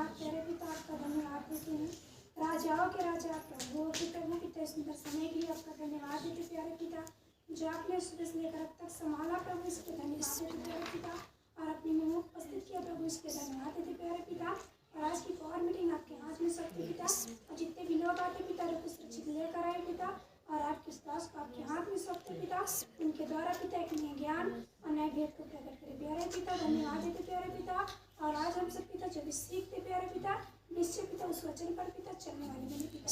धन्यवाद प्यारे पिता, आपका धन्यवाद देते हैं। राजाओं के राजा, प्रभुओं के प्रभु, कितने सुंदर समय के लिए आपका धन्यवाद देते प्यारे पिता, जो आपने सुबह से लेकर अब तक संभाला प्रभु, इसके धन्यवाद देते प्यारे पिता। और अपनी मुँह उपस्थित किया प्रभु, इसके धन्यवाद देते प्यारे पिता। और आज की पावर मीटिंग आपके हाथ में सकते पिता, और जितने भी लोग आते पिता को सुरक्षित लेकर आए पिता, और आपके दास को आपके हाथ में सकते पिता, उनके द्वारा पिता एक नए ज्ञान और नए भेद को प्रकट करे प्यारे पिता। धन्यवाद देते प्यारे पिता। और आज हम सब पिता जो भी सीखते प्यारे पिता, निश्चय पिता उस वचन पर पिता चलने वाले बने पिता,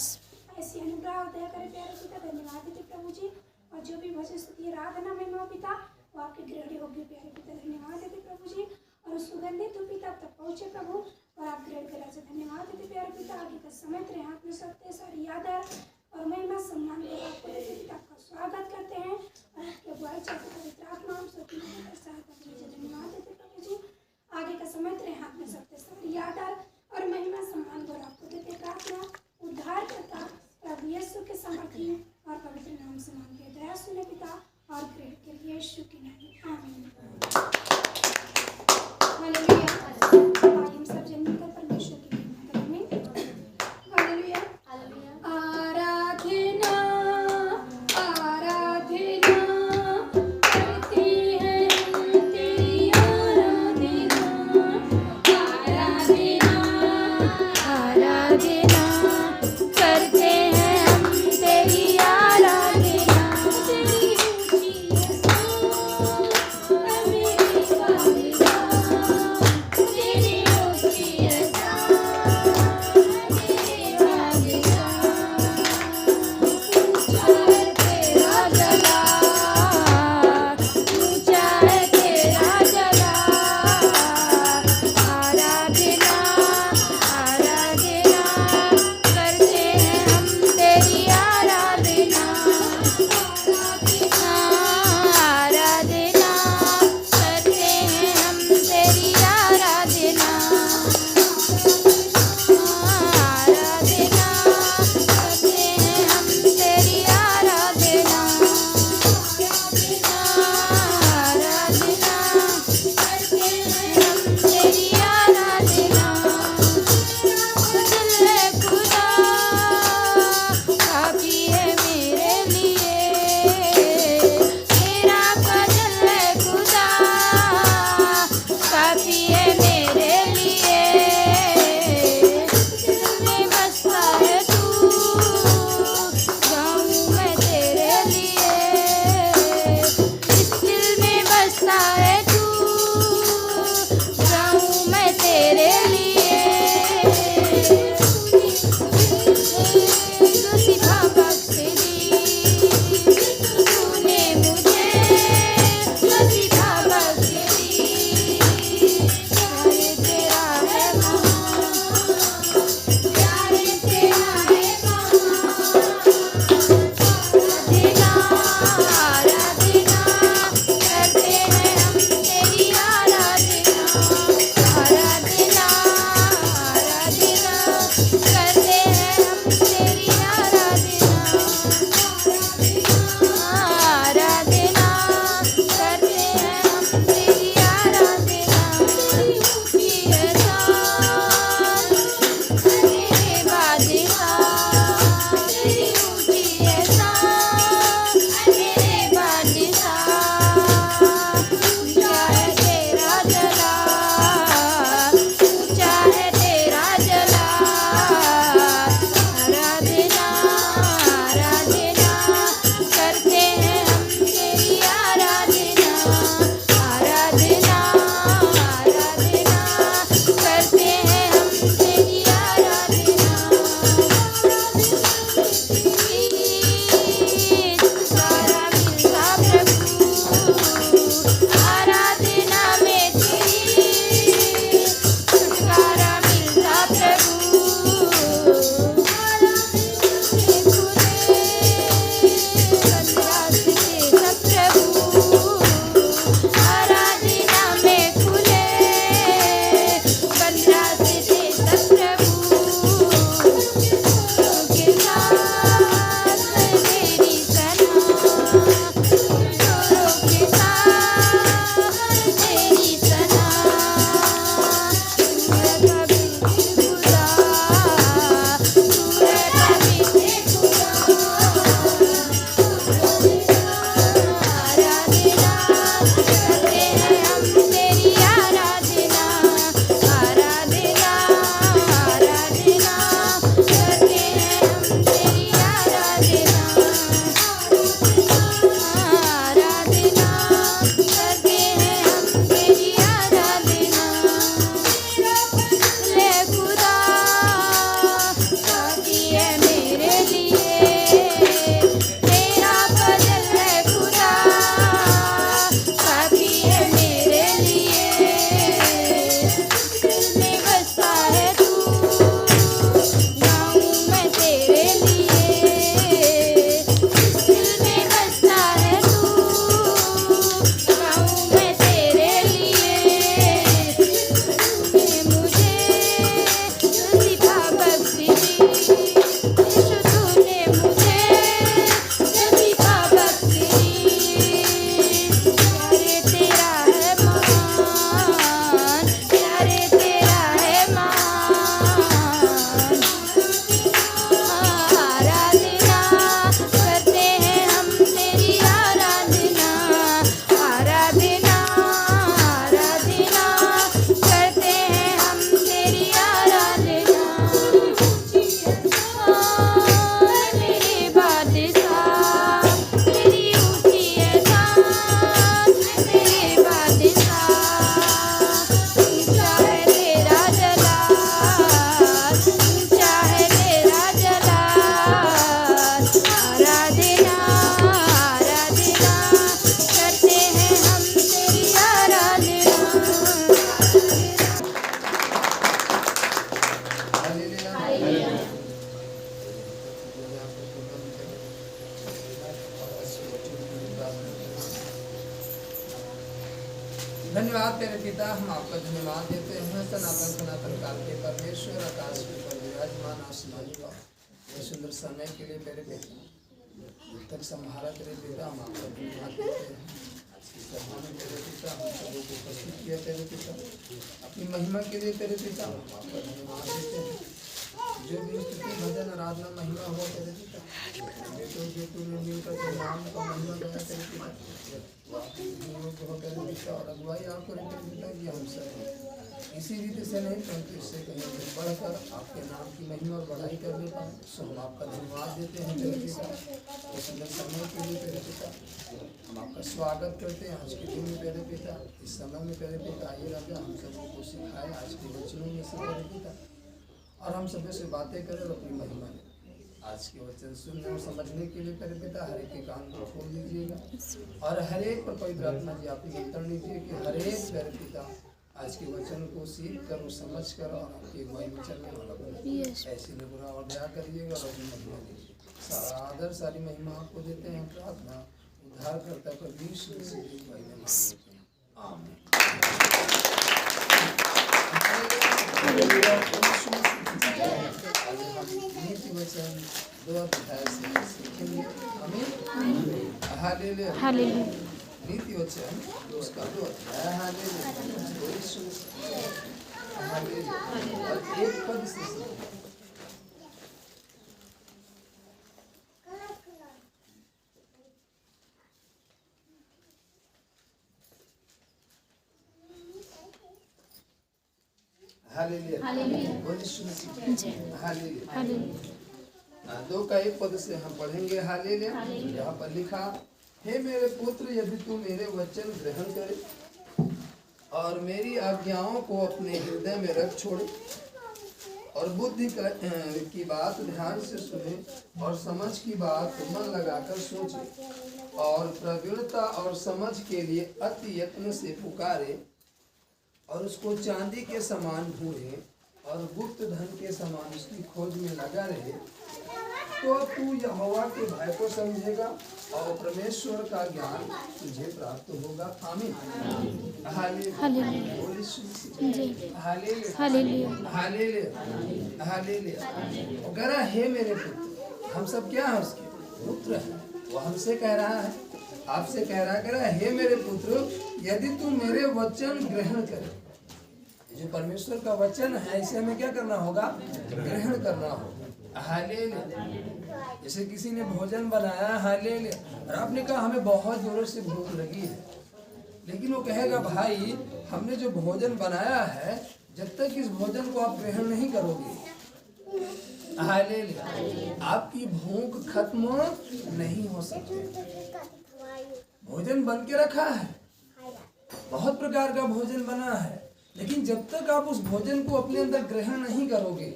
ऐसी अनुग्रह और दया करे प्यारे पिता। धन्यवाद देते प्रभु जी। और जो भी भजन स्तुति आराधना में हो पिता, वो आपके गृहणी होगी प्यारे पिता। धन्यवाद देते प्रभु जी। और उस सुगंधित तो पिता तक पहुँचे प्रभु, और आप ग्रहण करा से धन्यवाद देते प्यारे पिता। आगे का समय तेरे हाथ में सकते सारी याद और महिमा सम्मान को आपको देते पिता, आपका स्वागत करते हैं। और आपके अगुवाई चाहते पवित्र आत्मा हम सब सहायता कीजिए। धन्यवाद देते प्रभु जी। आगे का समय तेरे हाथ में सकते सारी याद और महिमा सम्मान को आपको देते। प्रार्थना उद्धार करता प्रभु यीशु के समर्थी और पवित्र नाम से मांगे, दया सुने पिता और ग्रहण करिए यीशु के नाम में, आमीन। हालेलुया। आइए हम सब जन मिलकर परमेश्वर की महिमा करेंगे। हालेलुया। आराधना आराधना करते हैं हम तेरी आराधना, आराधना आराधना करते हैं हम तेरी धन्यवाद तेरे पिता, हम आपका धन्यवाद देते हैं सनातन सनातन काल के परमेश्वर, आकाश के ऊपर विराजमान आसमानी का ये सुंदर समय के लिए तेरे पिता जब तक संभाला तेरे पिता, हम आपका धन्यवाद देते हैं। आज की सभा में तेरे पिता हम सबों को उपस्थित किया तेरे पिता, अपनी महिमा के लिए तेरे पिता हम आपका धन्यवाद देते हैं। जो भी स्तुति भजन आराधना महिमा हो तेरे पिता, बेटों के तूने मिलकर तेरे नाम का महिमा गाया तेरे पिता, हो तेरे पिता और अगुवाई आपको तेरे पिता कि हम सब इसी रीति से नहीं परंतु इससे कहीं बढ़कर आपके नाम की महिमा और बढ़ाई करने पाए। सो हम आपका धन्यवाद देते हैं तेरे पिता, इस सुंदर समय के लिए तेरे पिता हम आपका स्वागत करते हैं। आज के दिन में तेरे पिता, इस समय में तेरे पिता आइए राजा, हम सबों को सिखाए आज के वचनों में से तेरे पिता, और हम सब से बातें करें और अपनी महिमा लें। आज के वचन सुनने और समझने के लिए तेरे पिता हर एक के कान को खोल दीजिएगा और हर एक पर पवित्र आत्मा जी आप नियंत्रण लीजिए कि हर एक तेरे पिता आज के वचन को सीख कर और समझ कर और आपके अगुवाई में चलने वाला बने। ऐसी बुरा और दया करिएगा और अपनी महिमा लीजिए। सारा आदर सारी महिमा आपको देते हैं। प्रार्थना उद्धार करता प्रभु यीशु मसीह की अगुवाई में मांगते हैं, आमीन। नीति वचन 2 अध्याय से सीखेंगे। आमीन, हालेलुया, हालेलुया। नीति वचन उसका 2 अध्याय, हालेलुया, हालेलुया, और 1 पद से सीखेंगे। Hallelujah, hallelujah, hallelujah. 2 का 1 पद से हम पढ़ेंगे। हालेलुया। यहाँ पर लिखा, हे मेरे पुत्र, यदि तू मेरे वचन ग्रहण करे और मेरी आज्ञाओं को अपने हृदय में रख छोड़े और बुद्धि की बात ध्यान से सुने और समझ की बात मन लगाकर सोचे और प्रवीणता और समझ के लिए अति यत्न से पुकारे और उसको चांदी के समान ढूंढे और गुप्त धन के समान उसकी खोज में लगा रहे, तो तू यहोवा के भय को समझेगा और परमेश्वर का ज्ञान तुझे प्राप्त होगा। आमीन, हालेलुया, हालेलुया, हालेलुया, हालेलुया। वो कह रहा है, हे मेरे पुत्र, हम सब क्या है उसके पुत्र हैं। वो हमसे कह रहा है, आपसे कह रहा है, हे मेरे पुत्र, यदि तू मेरे वचन ग्रहण करे। जो परमेश्वर का वचन है इसे हमें क्या करना होगा? ग्रहण करना होगा। हालेलुया। जैसे किसी ने भोजन बनाया, हालेलुया, और आपने कहा हमें बहुत जोरों से भूख लगी है, लेकिन वो कहेगा भाई हमने जो भोजन बनाया है, जब तक इस भोजन को आप ग्रहण नहीं करोगे, हालेलुया, आपकी भूख खत्म नहीं हो सकती। भोजन बन के रखा है, बहुत प्रकार का भोजन बना है, लेकिन जब तक आप उस भोजन को अपने अंदर ग्रहण नहीं करोगे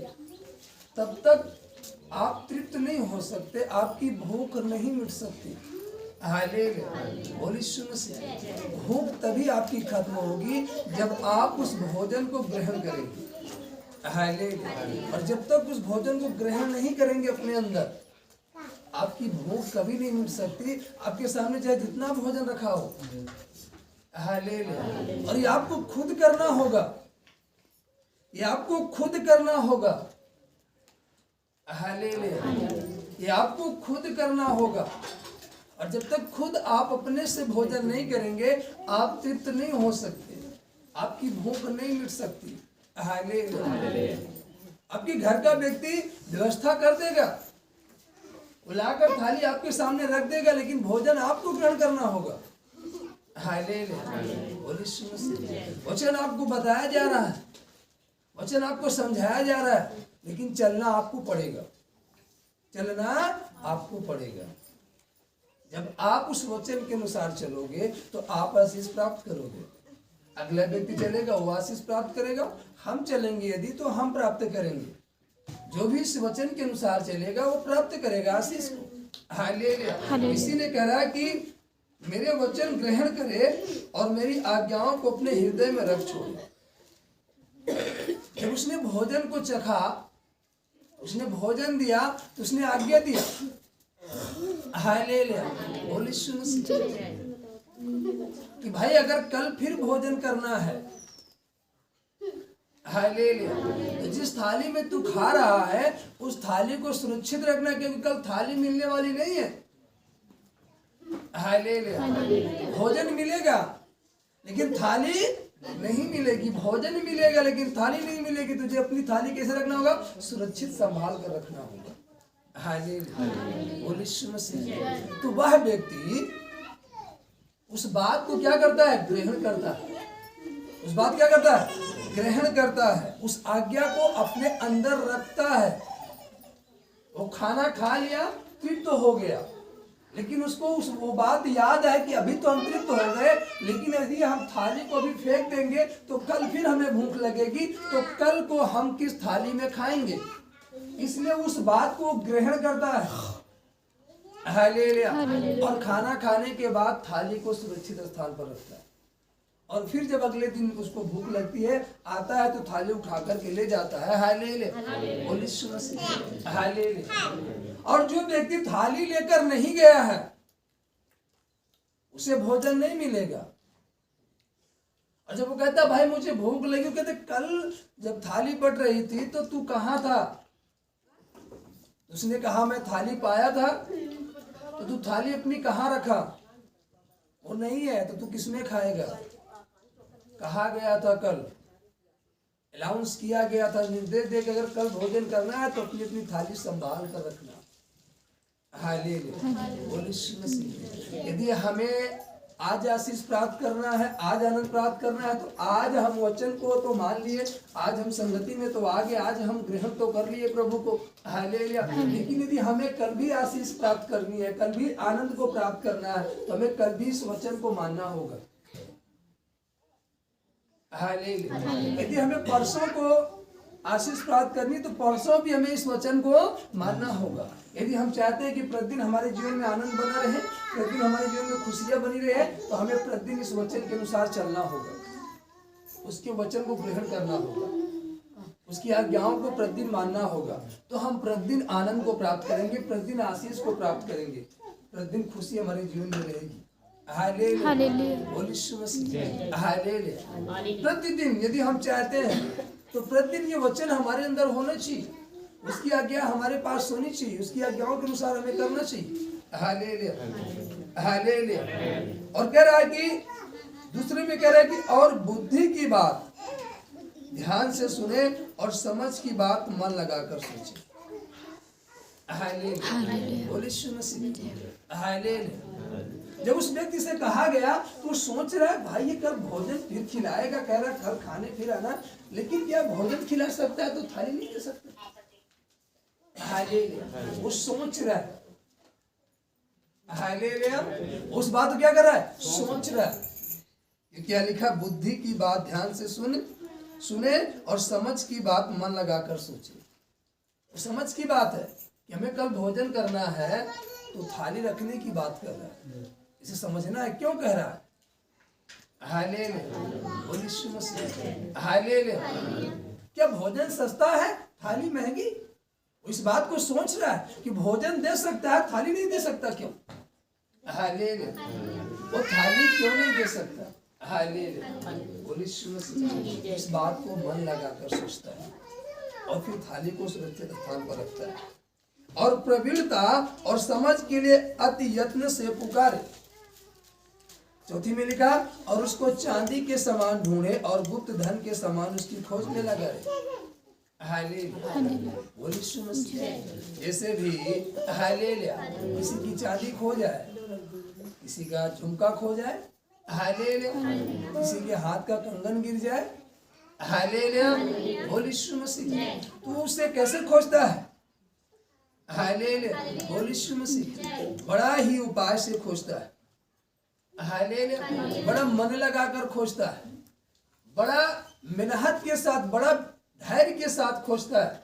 तब तक आप तृप्त नहीं हो सकते, आपकी भूख नहीं मिट सकती। हालेलुया, बोलिए सुन से, भूख तभी आपकी खत्म होगी जब आप उस भोजन को ग्रहण करेंगे। हालेलुया, और जब तक उस भोजन को ग्रहण नहीं करेंगे अपने अंदर, आपकी भूख कभी नहीं मिट सकती। आपके सामने चाहे जितना भोजन रखा हो, हालेलुया, और ये आपको खुद करना होगा, ये आपको खुद करना होगा। हालेलुया, ये आपको खुद करना होगा। और जब तक खुद आप अपने से भोजन नहीं करेंगे, आप तृप्त नहीं हो सकते, आपकी भूख नहीं मिट सकती। हालेलुया, आपके घर का व्यक्ति व्यवस्था कर देगा, बुलाकर थाली आपके सामने रख देगा, लेकिन भोजन आपको ग्रहण करना होगा। हालेलुया, वचन आपको बताया जा रहा है, वचन आपको समझाया जा रहा है, लेकिन चलना आपको पड़ेगा, चलना आपको पड़ेगा। जब आप उस वचन के अनुसार चलोगे तो आप आशीष प्राप्त करोगे। अगला व्यक्ति चलेगा वो आशीष प्राप्त करेगा, हम चलेंगे यदि तो हम प्राप्त करेंगे। जो भी इस वचन के अनुसार चलेगा वो प्राप्त करेगा आशीष को। हालेलुया, इसी ने कह रहा कि मेरे वचन ग्रहण करे और मेरी आज्ञाओं को अपने हृदय में रख छोड़े। जब उसने भोजन को चखा, उसने भोजन दिया तो उसने आज्ञा दिया। हालेलुया, बोलिए सुन, कि भाई अगर कल फिर भोजन करना है, हालेलुया, तो जिस थाली में तू खा रहा है उस थाली को सुरक्षित रखना, क्योंकि कल थाली मिलने वाली नहीं है। हालेलुया, भोजन मिलेगा लेकिन थाली नहीं मिलेगी। भोजन मिलेगा लेकिन थाली नहीं मिलेगी। तुझे अपनी थाली कैसे रखना होगा? सुरक्षित संभाल कर रखना होगा। हालेलुया, बोल यीशु मसीह। तो वह व्यक्ति उस बात को क्या करता है? ग्रहण करता है। उस बात क्या करता है? ग्रहण करता है। उस आज्ञा को अपने अंदर रखता है। वो खाना खा लिया, तृप्त तो हो गया, लेकिन उसको वो बात याद है कि अभी तो हम तृप्त हो गए, लेकिन यदि हम थाली को भी फेंक देंगे तो कल फिर हमें भूख लगेगी, तो कल को हम किस थाली में खाएंगे? इसलिए उस बात को ग्रहण करता है। हालेलुया। और खाना खाने के बाद थाली को सुरक्षित स्थान पर रखता है। और फिर जब अगले दिन उसको भूख लगती है, आता है तो थाली उठा करके ले जाता है। हालेलुया, बोल यीशु मसीह। हालेलुया। और जो व्यक्ति थाली लेकर नहीं गया है उसे भोजन नहीं मिलेगा। और जब वो कहता भाई मुझे भूख लगी, कहते कल जब थाली पट रही थी तो तू कहाँ था? उसने कहा मैं थाली पाया था। तो तू थाली अपनी कहाँ रखा? वो नहीं है तो तू किसमें खाएगा? कहा गया था, कल अलाउंस किया गया था, निर्देश दे के अगर कल भोजन करना है तो अपनी अपनी थाली संभाल कर रखना। हालेलुया, बोल यीशु मसीह। यदि हमें आज आशीष प्राप्त करना है, आज आनंद प्राप्त करना है, तो आज हम वचन को तो मान लिए, आज हम संगति में तो आगे, आज हम ग्रहण तो कर लिए प्रभु को। हालेलुया। लेकिन यदि हमें कल भी आशीष प्राप्त करनी है, कल भी आनंद को प्राप्त करना है, तो हमें कल भी इस वचन को मानना होगा। हालेलुया। यदि हमें परसों को आशीष प्राप्त करनी तो परसों भी हमें इस वचन को मानना होगा। यदि हम चाहते हैं कि प्रतिदिन हमारे जीवन में आनंद बना रहे, प्रतिदिन हमारे जीवन में खुशियां बनी रहे, तो हमें प्रतिदिन इस वचन के अनुसार चलना होगा, उसके वचन को ग्रहण करना होगा, उसकी आज्ञाओं को प्रतिदिन मानना होगा। तो हम प्रतिदिन आनंद को प्राप्त करेंगे, प्रतिदिन आशीष को प्राप्त करेंगे, प्रतिदिन खुशी हमारे जीवन में रहेगी। हालेलुया, बोल यीशु मसीह। हालेलुया। प्रतिदिन यदि हम चाहते हैं तो प्रतिदिन ये वचन हमारे अंदर होना चाहिए, उसकी आज्ञा हमारे पास होनी चाहिए, उसकी आज्ञाओं के अनुसार हमें करना चाहिए। Hallelujah, hallelujah. और कह रहा है कि दूसरे में कह रहा है कि और बुद्धि की बात ध्यान से सुने और समझ की बात मन लगाकर सोचे। हालेलुया, बोल यीशु मसीह। हालेलुया। जब उस व्यक्ति से कहा गया तो सोच रहा है भाई ये कल भोजन फिर खिलाएगा, कह रहा कल खाने फिर आना, लेकिन क्या भोजन खिला सकता है तो थाली नहीं दे सकता? हालेलुया, वो सोच रहा है। हालेलुया, उस बात को क्या कर रहा है? सोच रहा है। क्या लिखा? बुद्धि की बात ध्यान से सुने और समझ की बात मन लगाकर सोचे। समझ की बात है कि हमें कल भोजन करना है तो थाली रखने की बात कर रहा है, इसे समझना है क्यों कह रहा है। हालेलुया, बोल यीशु मसीह। हालेलुया। क्या भोजन सस्ता है, थाली महंगी? इस बात को सोच रहा है कि भोजन दे सकता है, थाली नहीं दे सकता, क्यों? हालेलुया, वो थाली क्यों नहीं दे सकता? हालेलुया, बोल यीशु मसीह। इस बात को मन लगाकर सोचता है और फिर थाली को सुरक्षित स्थान पर रखता है और प्रवीणता और समझ के लिए अति यत्न से पुकारे। चौथी में लिखा और उसको चांदी के समान ढूंढे और गुप्त धन के समान उसकी खोज में लगा रहे। हालेलुया, बोल यीशु मसीह। जैसे भी हालेलुया किसी की चांदी खो जाए, किसी का झुमका खो जाए, हालेलुया किसी के हाथ का कंगन गिर जाए, हालेलुया बोल यीशु मसीह, तो उसे कैसे खोजता है? हालेलुया बोल यीशु मसीह। बड़ा ही उपाय से खोजता है। हालेलुया, बड़ा मन लगाकर खोजता है, बड़ा मेहनत के साथ, बड़ा धैर्य के साथ खोजता है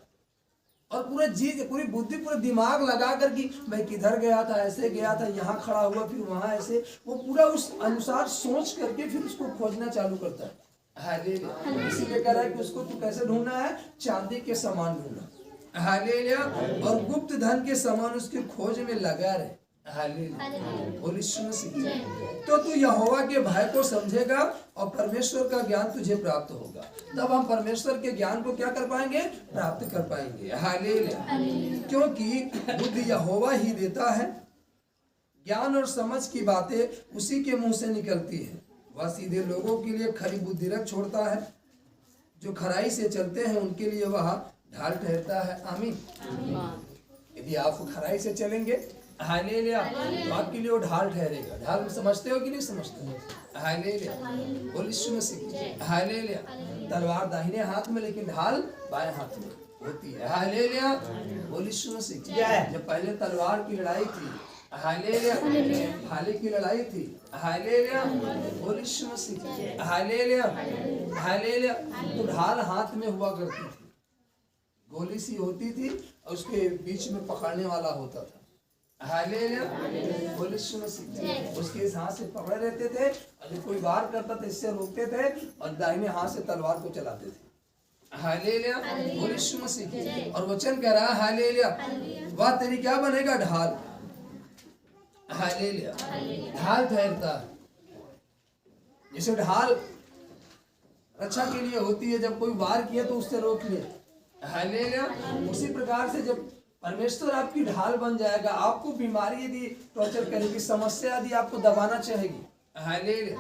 और पूरी बुद्धि, पूरा दिमाग लगा कर कि मैं किधर गया था, ऐसे गया था, यहाँ खड़ा हुआ, फिर वहाँ ऐसे, वो पूरा उस अनुसार सोच करके फिर उसको खोजना चालू करता है। हालेलुया, इसीलिए कह रहा है कि उसको तू कैसे ढूंढना है? चांदी के समान ढूंढना। हालेलुया, और गुप्त धन के समान उसकी खोज में लगा रहे। हालेलुया, बोल यीशु मसीह। तो तू यहोवा के भय को समझेगा और परमेश्वर का ज्ञान तुझे प्राप्त होगा। तब हम परमेश्वर के ज्ञान को क्या कर पाएंगे? प्राप्त कर पाएंगे। हालेलुया, क्योंकि बुद्धि यहोवा ही देता है, ज्ञान और समझ की बातें उसी के मुंह से निकलती है। वह सीधे लोगों के लिए खरी बुद्धि रख छोड़ता है, जो खराई से चलते हैं उनके लिए वह ढाल ठहरता है। आमीन। यदि आप खराई से चलेंगे, हालेलुया, तो आपके लिए वो ढाल ठहरेगा। ढाल समझते हो कि नहीं समझते हो? हालेलुया, बोल यीशु मसीह। हालेलुया, तलवार दाहिने हाथ में लेकिन ढाल बाएं हाथ में होती है। हालेलुया, बोल यीशु मसीह। जब पहले तलवार की लड़ाई थी, हालेलुया, भाले की लड़ाई थी, हालेलुया, बोल यीशु मसीह। हालेलुया, हालेलुया, तो ढाल हाथ में हुआ करती थी, गोली सी होती थी और उसके बीच में पकड़ने वाला होता था। हालेलुया, बोल यीशु मसीह। उसके इस हाथ से पकड़े रहते थे और जब कोई वार करता था इससे रोकते थे और दाहिने हाथ से तलवार को चलाते थे। हालेलुया, बोल यीशु मसीह। और वचन कह रहा है, हालेलुया, वह तेरी क्या बनेगा? ढाल। हालेलुया, ढाल ठहरता है। जैसे ढाल रक्षा के लिए होती है, जब कोई वार किया तो उससे रोक लिया। हालेलुया, उसी प्रकार से जब परमेश्वर आपकी ढाल बन जाएगा, आपको बीमारी यदि टॉर्चर करेगी, समस्या यदि आपको दबाना चाहेगी, हालेलुया,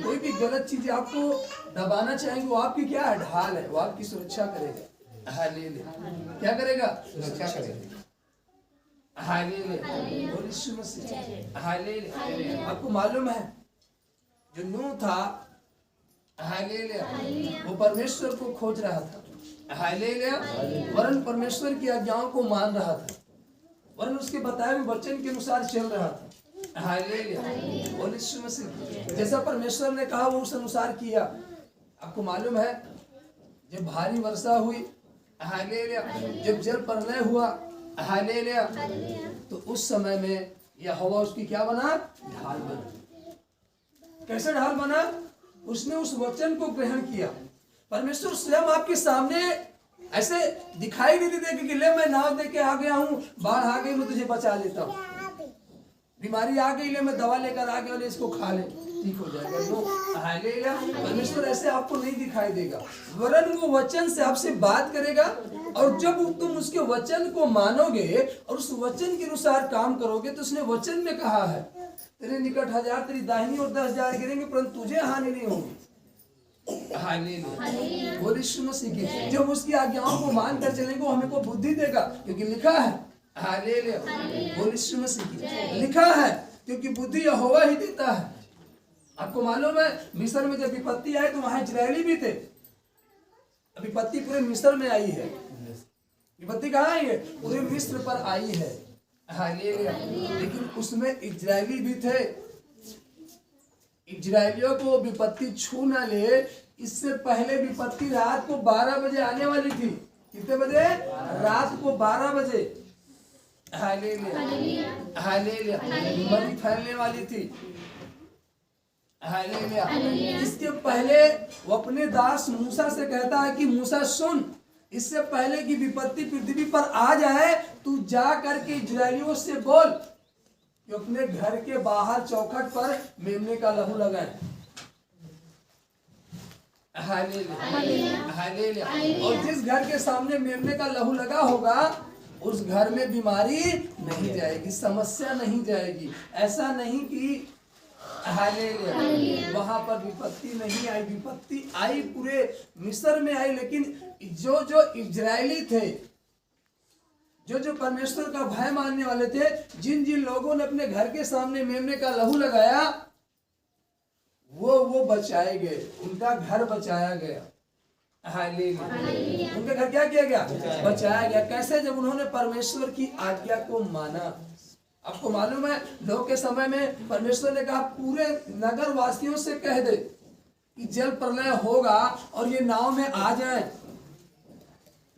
कोई भी गलत चीज आपको दबाना चाहेगी, वो आपकी क्या है? ढाल है। वो आपकी सुरक्षा करेगा। हालेलुया, क्या करेगा? सुरक्षा करेगा। हालेलुया, बोल यीशु मसीह। हालेलुया, आपको मालूम है जो नूह था, हालेलुया, वो परमेश्वर को खोज रहा था। हालेलुया, वरन परमेश्वर की आज्ञाओं को मान रहा था, वरन उसके बताए हुए वचन के अनुसार चल रहा था। हालेलुया, बोल यीशु मसीह। जैसा परमेश्वर ने कहा वो उस अनुसार किया। आपको मालूम है जब भारी वर्षा हुई, हालेलुया, जब जल प्रलय हुआ, हालेलुया, तो उस समय में यहोवा उसकी क्या बना? ढाल बना। कैसे ढाल बना? उसने उस वचन को ग्रहण किया। परमेश्वर स्वयं आपके सामने ऐसे दिखाई नहीं देते कि ले मैं नाव दे के आ गया हूँ, बाढ़ आ गई मैं तुझे बचा लेता हूँ, बीमारी आ गई ले मैं दवा लेकर आ गया, इसको खा ले ठीक हो जाएगा। नो, हालेलुया, परमेश्वर ऐसे आपको नहीं दिखाई देगा, वरन वो वचन से आपसे बात करेगा। और जब तुम उसके वचन को मानोगे और उस वचन के अनुसार काम करोगे, तो उसने वचन में कहा है, तेरे निकट 1000 तेरी दाहिनी और 10,000 गिरेंगे परंतु तुझे हानि नहीं होगी। हालेलुया, बोल यीशु मसीह की। जब उसकी आज्ञाओं को मानकर चलेंगे, हमें को बुद्धि देगा, क्योंकि लिखा है। हालेलुया, बोल यीशु मसीह की। लिखा है क्योंकि बुद्धि यहोवा ही देता है। आपको मालूम है मिस्र में जब विपत्ति आई तो वहां इजरायली भी थे। विपत्ति पूरे मिस्र में आई है। विपत्ति कहाँ आई है? पूरे मिस्र पर आई है। हालेलुया, लेकिन उसमें इजरायली भी थे। इजरायलियों को विपत्ति छू न ले, इससे पहले विपत्ति रात को 12 बजे आने वाली थी। कितने बजे? रात को 12 बजे। हालेलुया, हालेलुया, बीमारी फैलने वाली थी। हालेलुया, इसके पहले वो अपने दास मूसा से कहता है कि मूसा सुन, इससे पहले कि विपत्ति पृथ्वी पर आ जाए, तू जा करके इजरायलियों से बोल कि अपने घर के बाहर चौखट पर मेमने का लहू लगाए। हालेलुया, हालेलुया, और जिस घर के सामने मेमने का लहू लगा होगा, उस घर में बीमारी नहीं जाएगी, समस्या नहीं जाएगी। ऐसा नहीं कि हालेलुया वहां पर विपत्ति नहीं आई। विपत्ति आई पूरे मिस्र में आई, लेकिन जो जो इजरायली थे, जो जो परमेश्वर का भय मानने वाले थे, जिन जिन लोगों ने अपने घर के सामने मेमने का लहू लगाया, वो बचाए गए, उनका घर बचाया गया। हालेलुया, उनका घर क्या किया गया? बचाया गया। कैसे? जब उन्होंने परमेश्वर की आज्ञा को माना। आपको मालूम है लोग के समय में परमेश्वर ने कहा पूरे नगर वासियों से कह दे कि जल प्रलय होगा और ये नाव में आ जाए।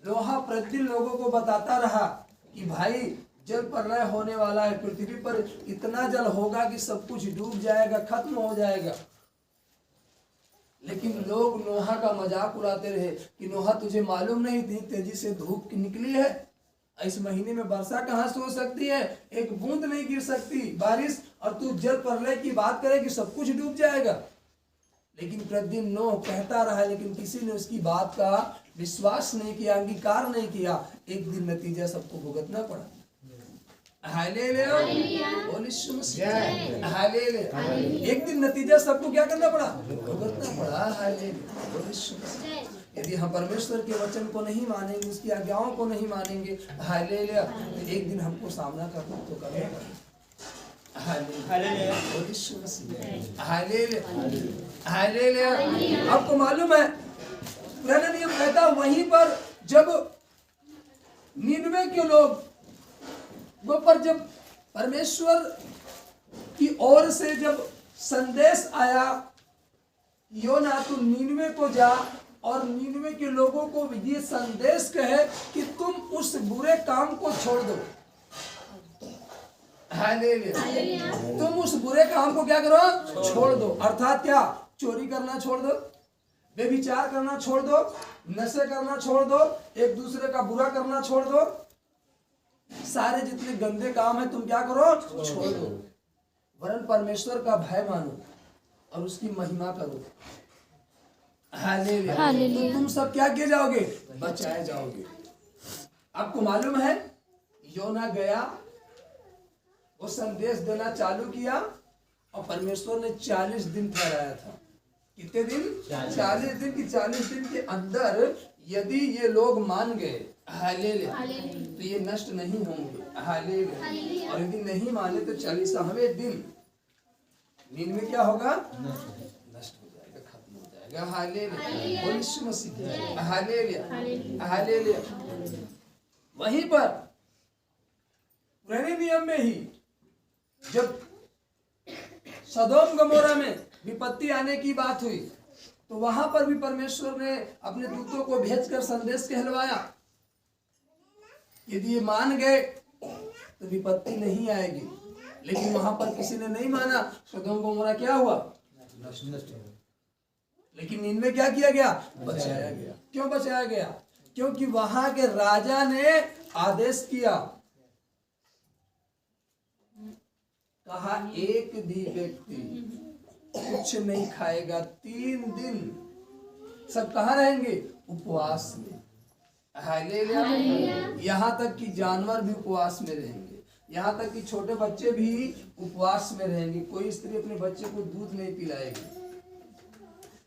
लोहा प्रतिदिन लोगों को बताता रहा कि भाई जल प्रलय होने वाला है, पृथ्वी पर इतना जल होगा कि सब कुछ डूब जाएगा, खत्म हो जाएगा। लेकिन लोग नोहा का मजाक उड़ाते रहे कि नोहा तुझे मालूम नहीं इतनी तेजी से धूप निकली है, इस महीने में वर्षा कहाँ से हो सकती है? एक बूंद नहीं गिर सकती बारिश, और तू जल प्रलय की बात करे कि सब कुछ डूब जाएगा। लेकिन प्रतिदिन नोह कहता रहा, लेकिन किसी ने उसकी बात का विश्वास नहीं किया, अंगीकार नहीं किया। एक दिन नतीजा सबको भुगतना पड़ा। हालेलुया, बोल यीशु मसीह, हालेलुया। एक दिन नतीजा सबको क्या करना पड़ा? भुगतना पड़ा। हालेलुया, बोल यीशु मसीह। यदि हम परमेश्वर के वचन को नहीं मानेंगे, उसकी आज्ञाओं को नहीं मानेंगे, हालेलुया, तो एक दिन हमको सामना करना तो करना पड़ेगा। हालेलुया, बोल यीशु मसीह, हालेलुया, हालेलुया। आपको मालूम है पुराना नियम कहता, वहीं पर जब निनवे के लोग वो पर जब परमेश्वर की ओर से जब संदेश आया, योना तू नीनवे को जा और नीनवे के लोगों को ये संदेश कहे कि तुम उस बुरे काम को छोड़ दो। हालेलुया, तुम उस बुरे काम को क्या करो? छोड़ दो। अर्थात क्या? चोरी करना छोड़ दो, व्यभिचार करना छोड़ दो, नशे करना छोड़ दो, एक दूसरे का बुरा करना छोड़ दो, सारे जितने गंदे काम है तुम क्या करो? छोड़ दो। वरन परमेश्वर का भय मानो और उसकी महिमा करो। हालेलुया, तो तुम सब क्या किए जाओगे? बचाए जाओगे। आपको मालूम है योना गया, वो संदेश देना चालू किया और परमेश्वर ने 40 दिन ठहराया था। कितने दिन? 40 दिन की 40 दिन के अंदर यदि ये लोग मान गए, हालेलुया, तो ये नष्ट नहीं होंगे। हालेलुया, और यदि नहीं माने तो 40वें दिन नीनवे क्या होगा? नष्ट हो जाएगा, खत्म हो जाएगा। हालेलुया, बोल यीशु मसीह, हालेलुया, हालेलुया। वहीं पर पुराने नियम में ही जब सदोम गमोरा में विपत्ति आने की बात हुई, तो वहां पर भी परमेश्वर ने अपने दूतों को भेजकर संदेश कहलवाया, यदि ये मान गए तो विपत्ति नहीं आएगी। लेकिन वहां पर किसी ने नहीं माना, सदोम गमोरा क्या हुआ? नष्ट। लेकिन इनमें क्या किया गया? बचाया गया। क्यों बचाया गया? क्योंकि वहां के राजा ने आदेश किया, कहा एक भी व्यक्ति कुछ नहीं खाएगा 3 दिन। सब कहाँ रहेंगे? उपवास में। हालेलुया, यहाँ तक कि जानवर भी उपवास में रहेंगे, यहाँ तक कि छोटे बच्चे भी उपवास में रहेंगे। कोई स्त्री अपने बच्चे को दूध नहीं पिलाएगी,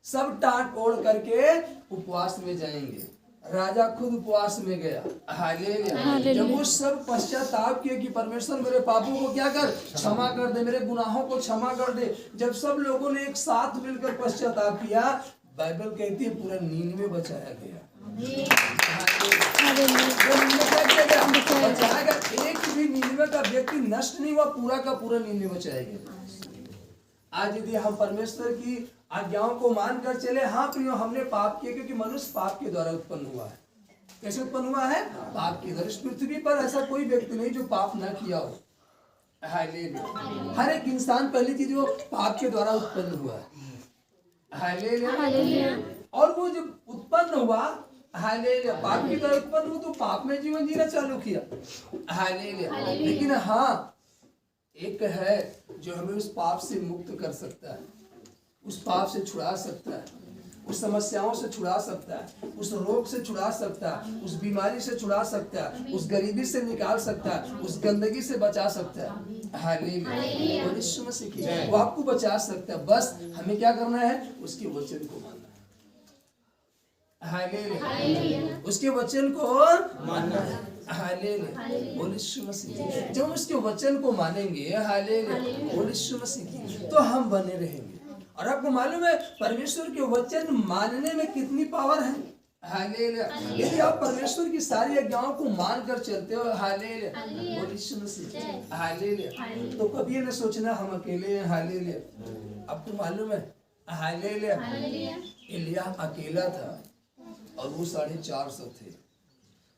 सब टाट ओढ़ करके उपवास में जाएंगे। राजा खुद उपवास में गया। हालेलुया, जब वो सब पश्चाताप किए कि परमेश्वर मेरे पापों को क्या कर? क्षमा कर दे, मेरे गुनाहों को क्षमा कर दे। जब सब लोगों ने एक साथ मिलकर पश्चाताप किया, बाइबल कहती है पूरा नीनवे बचाया गया। बचाया गया, एक भी नीनवे का व्यक्ति नष्ट नहीं हुआ, पूरा का पूरा नीनवे बचाया गया। आज यदि हम परमेश्वर की आज्ञाओं को मानकर चले, हाँ प्रियो हमने पाप किया, क्योंकि मनुष्य पाप के द्वारा उत्पन्न हुआ है। कैसे उत्पन्न हुआ है? पाप के द्वारा। इस पृथ्वी पर ऐसा कोई व्यक्ति नहीं जो पाप न किया हो। हालेलुया, हर एक इंसान पहली चीज वो पाप के द्वारा उत्पन्न हुआ है। हालेलुया, और वो जब उत्पन्न हुआ, हालेलुया, पाप के द्वारा उत्पन्न हुआ तो पाप में जीवन जीना चालू किया। हालेलुया, लेकिन हाँ एक है जो हमें उस पाप से मुक्त कर सकता है, उस पाप से छुड़ा सकता है, उस समस्याओं से छुड़ा सकता है, उस रोग से छुड़ा सकता है, उस बीमारी से छुड़ा सकता है, उस गरीबी से निकाल सकता है, उस गंदगी से बचा सकता है। हालेलुया, और यीशु मसीह की वो आपको बचा सकता है। बस हमें क्या करना है? उसके वचन को मानना है। हालेलुया, उसके वचन को मानना है। हालेलुया, बोल यीशु मसीह। जब उसके वचन को मानेंगे, हालेलुया, बोल यीशु मसीह, तो हम बने रहेंगे। और आपको मालूम है परमेश्वर के वचन मानने में कितनी पावर है। हालेलुया, यदि आप परमेश्वर की सारी आज्ञाओं को मानकर चलते हो, हालेलुया, बोल यीशु मसीह, हालेलुया, तो कभी ये न सोचना हम अकेले हैं। हालेलुया, आपको मालूम है, हालेलुया, एलिया अकेला था और वो 450 थे।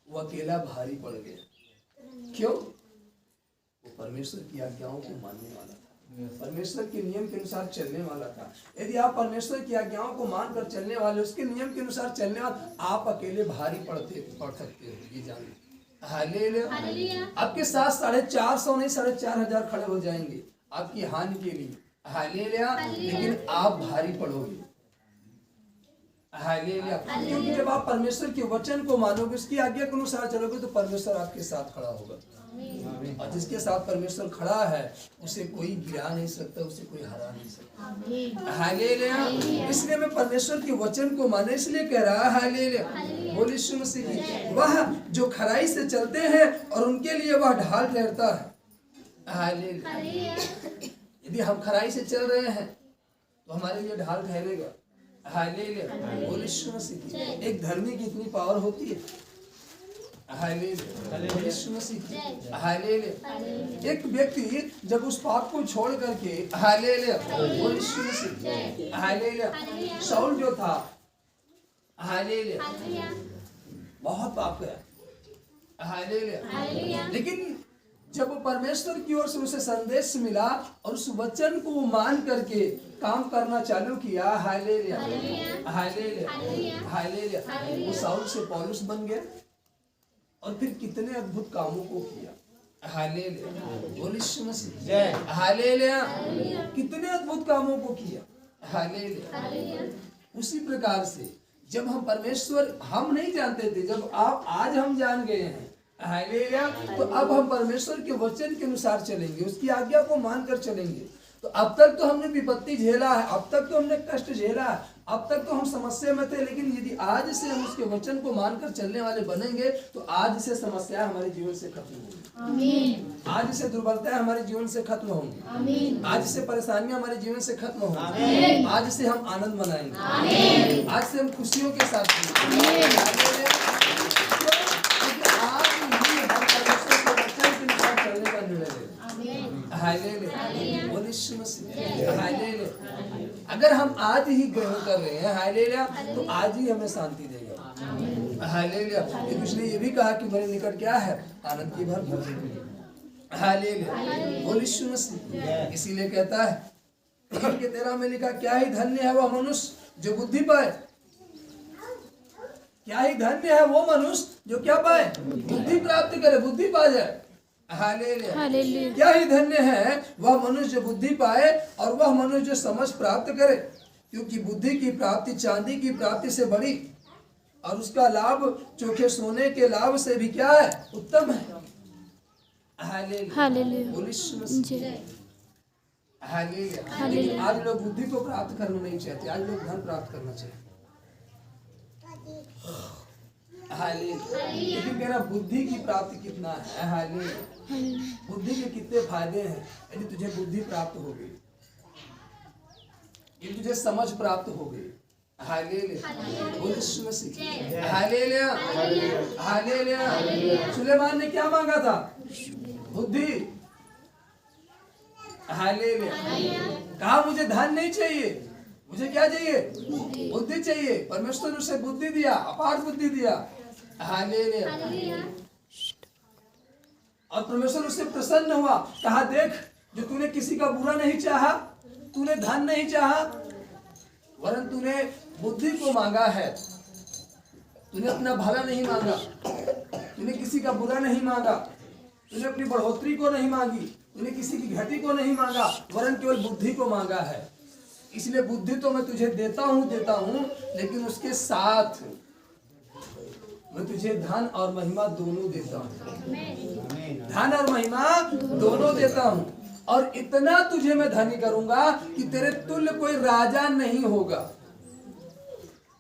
वो अकेला भारी पड़ गया। क्यों? वो परमेश्वर की आज्ञाओं को मानने वाला था, परमेश्वर के नियम के अनुसार चलने वाला था। यदि आप परमेश्वर की आज्ञाओं को मानकर चलने वाले, उसके नियम के अनुसार चलने वाले, आप अकेले भारी पड़ सकते हो, ये जानिए। हालेलुया। आपके साथ 450 नहीं 4,500 खड़े हो जाएंगे आपकी हानि के लिए। हालेलुया। लेकिन आप भारी पड़ोगे। हालेलुया। क्योंकि जब आप परमेश्वर के वचन को मानोगे, उसकी आज्ञा के अनुसार चलोगे, तो परमेश्वर आपके साथ खड़ा होगा। और जिसके साथ परमेश्वर खड़ा है उसे कोई गिरा नहीं सकता, उसे कोई हरा नहीं सकता। हालेलुया। इसलिए मैं परमेश्वर के वचन को माने, इसलिए कह रहा है हालेलुया। बोलिए यीशु मसीह की। वह जो खराई से चलते हैं और उनके लिए वह ढाल ठहरता है। हालेलुया। यदि हम खराई से चल रहे हैं तो हमारे लिए ढाल ठहरेगा। हालेलुया। बोलिए यीशु मसीह की। एक धर्मी की इतनी पावर होती है। हालेलुया। यीशु मसीह। हालेलुया। एक व्यक्ति जब उस पाप को छोड़ करके, हालेलुया, बोलिए यीशु मसीह। हालेलुया। शाऊल जो था, हालेलुया, बहुत पाप किया। हालेलुया। लेकिन जब वो परमेश्वर की ओर से उसे संदेश मिला और उस वचन को मान करके काम करना चालू किया, हालेलुया, हालेलुया, हालेलुया, वो शाऊल से पौलुस बन गया और फिर कितने अद्भुत कामों को किया। हालेलुया। बोलिए यीशु मसीह। हालेलुया। कितने अद्भुत कामों को किया। हालेलुया। उसी प्रकार से जब हम परमेश्वर हम नहीं जानते थे, जब आज हम जान गए हैं, हालेलुया, तो अब हम परमेश्वर के वचन के अनुसार चलेंगे, उसकी आज्ञा को मानकर चलेंगे। तो अब तक तो हमने विपत्ति झेला है, अब तक तो हमने कष्ट झेला है, अब तक तो हम समस्या में थे, लेकिन यदि आज से हम उसके वचन को मानकर चलने वाले बनेंगे तो आज से समस्या हमारे जीवन से खत्म होंगी। आज से दुर्बलता हमारे जीवन से खत्म होंगी। आज से परेशानियां हमारे जीवन से खत्म होंगी। आज से हम आनंद मनाएंगे। आज से हम खुशियों के साथ अगर हम आज ही ग्रहण कर रहे हैं, हालेलुया, तो आज ही हमें शांति देगा। हालेलुया। इसने ये भी कहा कि मेरे निकट क्या है, आनंद की भरपूर। हालेलुया। बोलिए यीशु मसीह। इसीलिए कहता है कि 13 में लिखा, क्या ही धन्य है वह मनुष्य जो बुद्धि पाए। क्या ही धन्य है वो मनुष्य जो क्या पाए, बुद्धि प्राप्त करे, बुद्धि पा जाए। हालेलुया। क्या ही धन्य है वह मनुष्य जो बुद्धि पाए और वह मनुष्य जो समझ प्राप्त करे, क्योंकि बुद्धि की प्राप्ति चांदी की प्राप्ति से बड़ी और उसका लाभ चोखे सोने के लाभ से भी क्या है, उत्तम है। हालेलुया। हालेलुया। लेकिन आज लोग बुद्धि को प्राप्त करना नहीं चाहते, आज लोग धन प्राप्त करना चाहते। लेकिन मेरा बुद्धि की प्राप्ति कितना है। हालेलुया। बुद्धि के कितने फायदे हैं यदि तुझे बुद्धि प्राप्त हो गई, यदि तुझे समझ प्राप्त हो गई। हालेलुया। हालेलुया। हालेलुया। सुलेमान ने क्या मांगा था, बुद्धि। हालेलुया। कहा मुझे धन नहीं चाहिए, मुझे क्या चाहिए, बुद्धि चाहिए। परमेश्वर ने उसे बुद्धि दिया, अपार बुद्धि दिया। हालेलुया। और परमेश्वर उससे प्रसन्न हुआ, कहा देख जो तूने किसी का बुरा नहीं चाहा, तूने धन नहीं चाहा, वरन तूने बुद्धि को मांगा है। तूने अपना भला नहीं मांगा, तूने किसी का बुरा नहीं मांगा, तूने अपनी बढ़ोतरी को नहीं मांगी, तूने किसी की घटी को नहीं मांगा, वरन केवल बुद्धि को मांगा है। इसलिए बुद्धि तो मैं तुझे देता हूँ, लेकिन उसके साथ मैं तुझे धन और महिमा दोनों देता हूँ। धन और महिमा दोनों देता हूँ, और इतना तुझे मैं धनी करूंगा कि तेरे तुल्य कोई राजा नहीं होगा।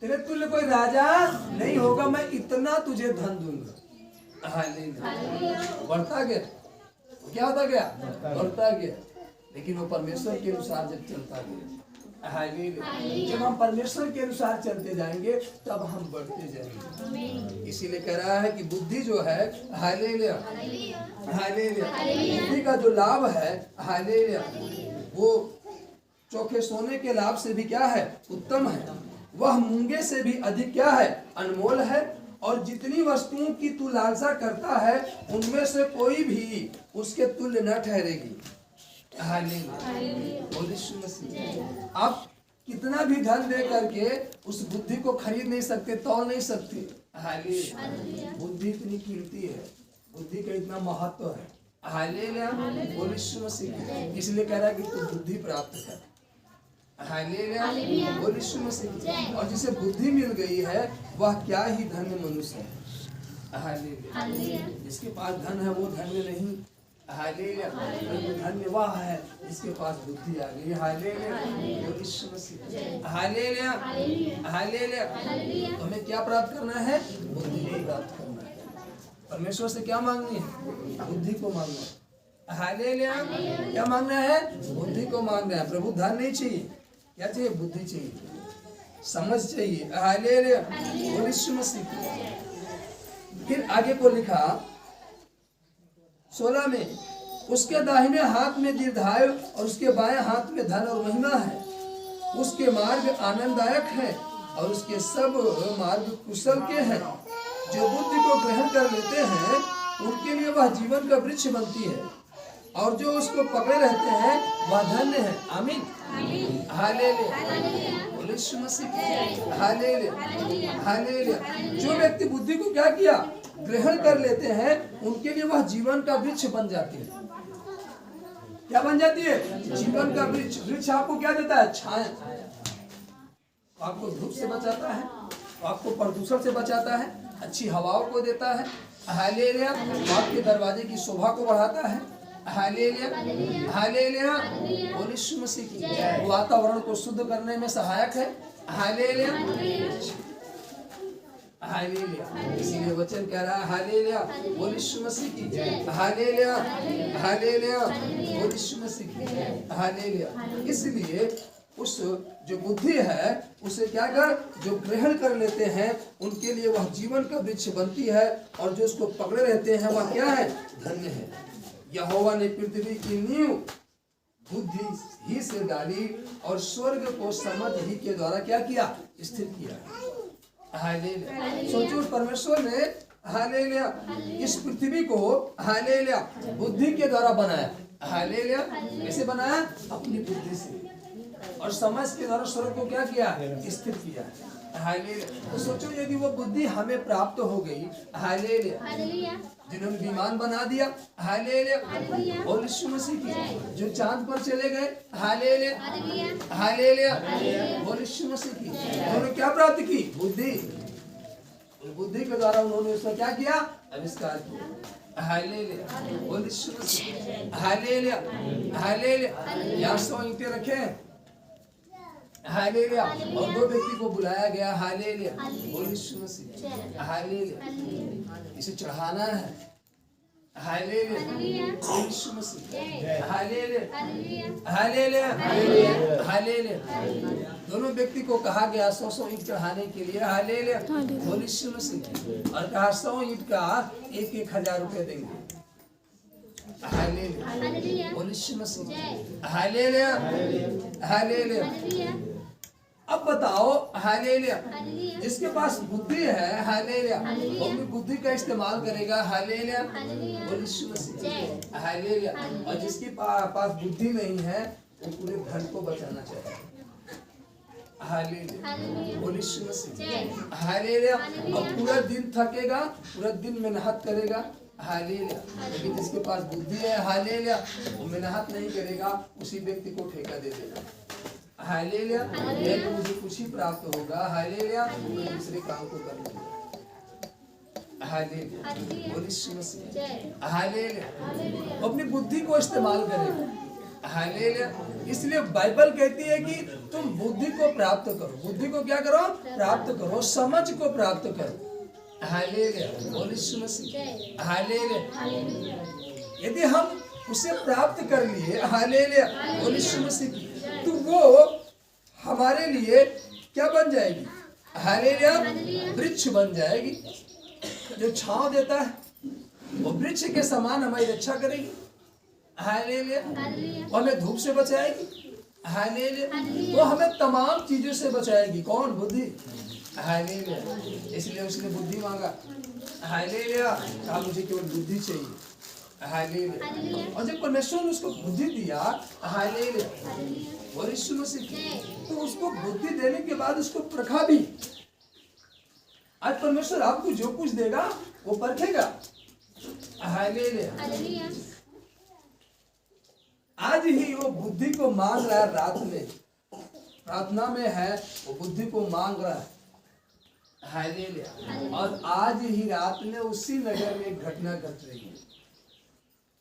तेरे तुल्य कोई राजा नहीं होगा, मैं इतना तुझे धन दूंगा। हालेलुया। बढ़ता गया, क्या होता गया, बढ़ता गया। लेकिन वो परमेश्वर के अनुसार जब चलता गया, जब हम परमेश्वर के अनुसार चलते जाएंगे तब हम बढ़ते जाएंगे। इसीलिए कह रहा है कि बुद्धि जो है, हालेलुया, हालेलुया, बुद्धि का जो लाभ है, हालेलुया, वो चोखे सोने के लाभ से भी क्या है, उत्तम है। वह मूंगे से भी अधिक क्या है, अनमोल है। और जितनी वस्तुओं की तू लालसा करता है उनमें से कोई भी उसके तुल्य न ठहरेगी। आप कितना भी धन दे करके उस बुद्धि को खरीद नहीं सकते, तौल नहीं सकते। बुद्धि इतनी कीमती है, बुद्धि का इतना महत्व है। हालेलुया, बोल यीशु मसीह की। इसलिए कह रहा है कि तू बुद्धि प्राप्त कर। हालेलुया, बोल यीशु मसीह की। और जिसे बुद्धि मिल गई है वह क्या ही धन्य मनुष्य है। हालेलुया, जिसके पास धन है वो धन्य नहीं। हालेलुया, धन्य वह है जिसके पास बुद्धि आ गई। हालेलुया, बोल यीशु मसीह। Hallelujah, hallelujah. तो हमें क्या प्राप्त करना है? बुद्धि को प्राप्त करना है। परमेश्वर से क्या मांगनी है? बुद्धि को मांगना है। हालेलुया, क्या मांगना है? बुद्धि को मांगना है। प्रभु धन नहीं चाहिए, क्या चाहिए? बुद्धि चाहिए, समझ चाहिए। हालेलुया, बोल यीशु मसीह। फिर आगे को लिखा 16 में, उसके दाहिने हाथ में दीर्घायु और उसके बाएं हाथ में धन और महिमा है। उसके मार्ग आनंददायक है और उसके सब मार्ग कुशल के हैं। जो बुद्धि को ग्रहण कर लेते हैं उनके लिए वह जीवन का वृक्ष बनती है और जो उसको पकड़े रहते हैं वह धन्य है। आमीन, हालेलुया, बोल यीशु मसीह। Hallelujah, hallelujah. जो व्यक्ति बुद्धि को क्या किया? ग्रहण कर लेते हैं, उनके लिए वह जीवन का वृक्ष बन जाती है। क्या बन जाती है? जीवन का वृक्ष। वृक्ष आपको क्या देता है? छाया। आपको धूप से बचाता है, आपको प्रदूषण से बचाता है, अच्छी हवाओं को देता है। हालेलुया, आपके दरवाजे की शोभा को बढ़ाता है। हालेलुया, हालेलुया, बोल यीशु मसीह की। वातावरण को शुद्ध करने में सहायक है। Hallelujah, hallelujah. इसीलिए वचन कह रहा है हालेलुया, बोल यीशु मसीह की। हालेलुया, हालेलुया, बोल यीशु मसीह की। हालेलुया। इसलिए उस जो बुद्धि है उसे क्या कर? जो ग्रहण कर लेते हैं उनके लिए वह जीवन का वृक्ष बनती है और जो उसको पकड़े रहते हैं वह क्या है? धन्य है। यहोवा ने पृथ्वी की नींव बुद्धि ही से डाली और स्वर्ग को समझ ही के द्वारा क्या किया? स्थिर किया। हालेलुया। सोचो, परमेश्वर ने हालेलुया इस पृथ्वी को हालेलुया बुद्धि के द्वारा बनाया। हालेलुया, कैसे बनाया? अपनी बुद्धि से। और समझ के द्वारा स्वर्ग को क्या किया? स्थिर किया। हालेलुया। तो सोचो, यदि वो बुद्धि हमें प्राप्त हो गई, हालेलुया, जिन्होंने विमान बना दिया, हालेलुया, बोल यीशु मसीह की। जो चांद पर चले गए, हालेलुया, हालेलुया, बोल यीशु मसीह की। उन्होंने क्या प्राप्त की? बुद्धि। बुद्धि के द्वारा उन्होंने उसका क्या किया? आविष्कार किया। हालेलुया, बोल यीशु मसीह। Hallelujah, hallelujah. यहाँ 100 ईंटें रखे। हालेलुया। और 2 व्यक्ति को बुलाया गया। हालेलुया, बोल यीशु मसीह। हालेलुया, इसे चढ़ाना है। हालेलुया, बोल Yishu Masih. Hallelujah, hallelujah, hallelujah. दोनों व्यक्ति को कहा गया 100 ईंट चढ़ाने के लिए। हालेलुया, बोल यीशु मसीह। और कहा 100 ईंट का 1,000 रुपए देंगे। हालेलुया, बोल यीशु मसीह। Hallelujah, hallelujah. अब बताओ, हालेलुया, जिसके पास बुद्धि है, हालेलुया, वो अपनी बुद्धि का इस्तेमाल करेगा। हालेलुया, बोल यीशु मसीह। हालेलुया। और जिसके पास बुद्धि नहीं है वो पूरे धन को बचाना चाहिए। हालेलुया, बोल यीशु मसीह। हालेलुया। और पूरा दिन थकेगा, पूरा दिन मेहनत करेगा। हालेलुया। लेकिन जिसके पास बुद्धि है, हालेलुया, वो मेहनत नहीं करेगा, उसी व्यक्ति को ठेका दे देगा। हालेलुया, तो मुझे कुछ ही प्राप्त होगा। हालेलुया, दूसरे काम को कर लूंगा। हालेलुया, बोल यीशु मसीह। हालेलुया, अपनी बुद्धि को इस्तेमाल करेगा। हालेलुया। इसलिए बाइबल कहती है कि तुम बुद्धि को प्राप्त करो। बुद्धि को क्या करो? प्राप्त करो। समझ को प्राप्त करो। हालेलुया, बोल यीशु मसीह। हालेलुया। यदि हम उसे प्राप्त कर लिए, हालेलुया, बोल यीशु मसीह, तो वो हमारे लिए क्या बन जाएगी? हालेलुया, वृक्ष बन जाएगी जो छांव देता है। वो वृक्ष के समान हमारी रक्षा करेगी। हालेलुया, और हमें धूप से बचाएगी। हालेलुया, वो हमें तमाम चीजों से बचाएगी। कौन? बुद्धि। हालेलुया। इसलिए उसने बुद्धि मांगा। हालेलुया, कहा मुझे केवल बुद्धि चाहिए। हालेलुया। और जब परमेश्वर ने उसको बुद्धि दिया, हालेलुया, बोल यीशु मसीह, तो उसको बुद्धि देने के बाद उसको परखा भी। आज परमेश्वर आपको जो कुछ देगा वो परखेगा। हालेलुया। आज ही वो बुद्धि को मांग रहा है, रात में प्रार्थना में है, वो बुद्धि को मांग रहा है। हालेलुया। और आज ही रात में उसी नगर में एक घटना घट रही है।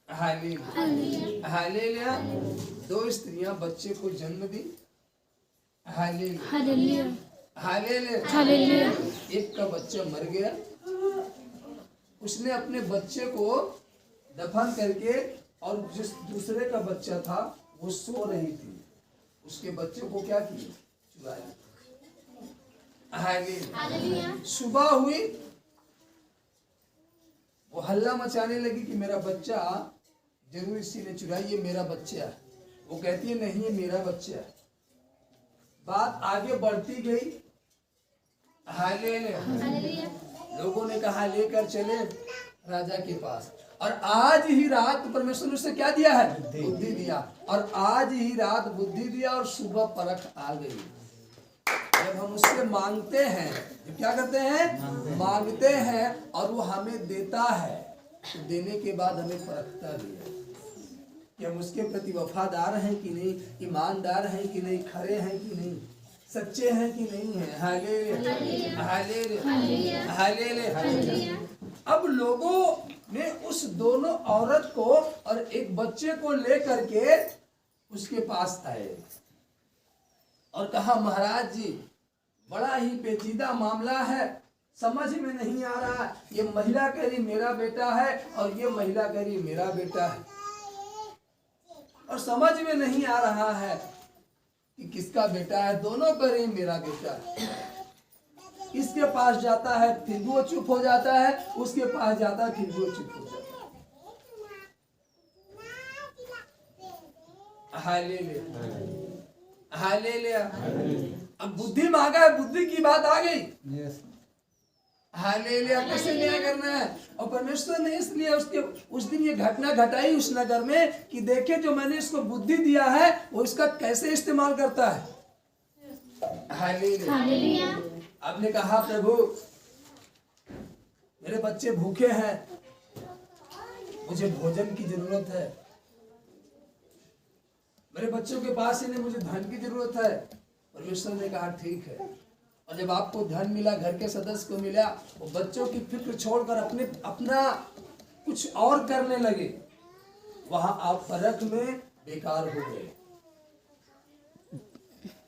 हालेलुया। हालेलुया। 2 स्त्रियां बच्चे को जन्म दी। हालेलुया। हालेलुया। एक का बच्चा मर गया, उसने अपने बच्चे को दफन करके, और जिस दूसरे का बच्चा था वो सो रही थी, उसके बच्चे को क्या किया? चुराया। हालेलुया। सुबह हुई, वो हल्ला मचाने लगी कि मेरा बच्चा जरूर इसी ने चुराई, ये मेरा बच्चा है। वो कहती है नहीं ये मेरा बच्चा है। बात आगे बढ़ती गई। हालेलुया। लोगों ने कहा लेकर चले राजा के पास, और आज ही रात परमेश्वर ने उसे क्या दिया है? बुद्धि दिया। और आज ही रात बुद्धि दिया और सुबह परख आ गई। जब हम उससे मांगते हैं, जब क्या करते हैं? मांगते हैं और वो हमें देता है, तो देने के बाद हमें परखता भी है कि हम उसके प्रति वफादार हैं कि नहीं, ईमानदार हैं कि नहीं, खरे हैं कि नहीं, सच्चे हैं कि नहीं है। हालेलुया। हालेलुया। हालेलुया। अब लोगों ने उस दोनों औरत को और एक बच्चे को लेकर के उसके पास आए और कहा महाराज जी बड़ा ही पेचीदा मामला है, समझ में नहीं आ रहा, ये महिला कह रही मेरा बेटा है और ये महिला कह रही मेरा बेटा है, और समझ में नहीं आ रहा है कि किसका बेटा है। दोनों कह रही मेरा बेटा है। इसके पास जाता है फिर भी वो चुप हो जाता है, उसके पास जाता है फिर भी वो चुप हो जाता है। हालेलुया। हालेलुया। अब बुद्धि मांगा है, बुद्धि की बात आ गई। हालेलुया। कैसे न्याय करना है? और परमेश्वर ने इसलिए उसके उस दिन ये घटना घटाई उस नगर में कि देखे जो मैंने इसको बुद्धि दिया है वो इसका कैसे इस्तेमाल करता है। हालेलुया। आपने कहा प्रभु मेरे बच्चे भूखे हैं, मुझे भोजन की जरूरत है, मेरे बच्चों के पास इन्हें मुझे धन की जरूरत है। परमेश्वर ने कहा ठीक है। और जब आपको धन मिला, घर के सदस्य को मिला, वो बच्चों की फिक्र छोड़कर अपना कुछ और करने लगे, वहां आप परख में बेकार हो गए।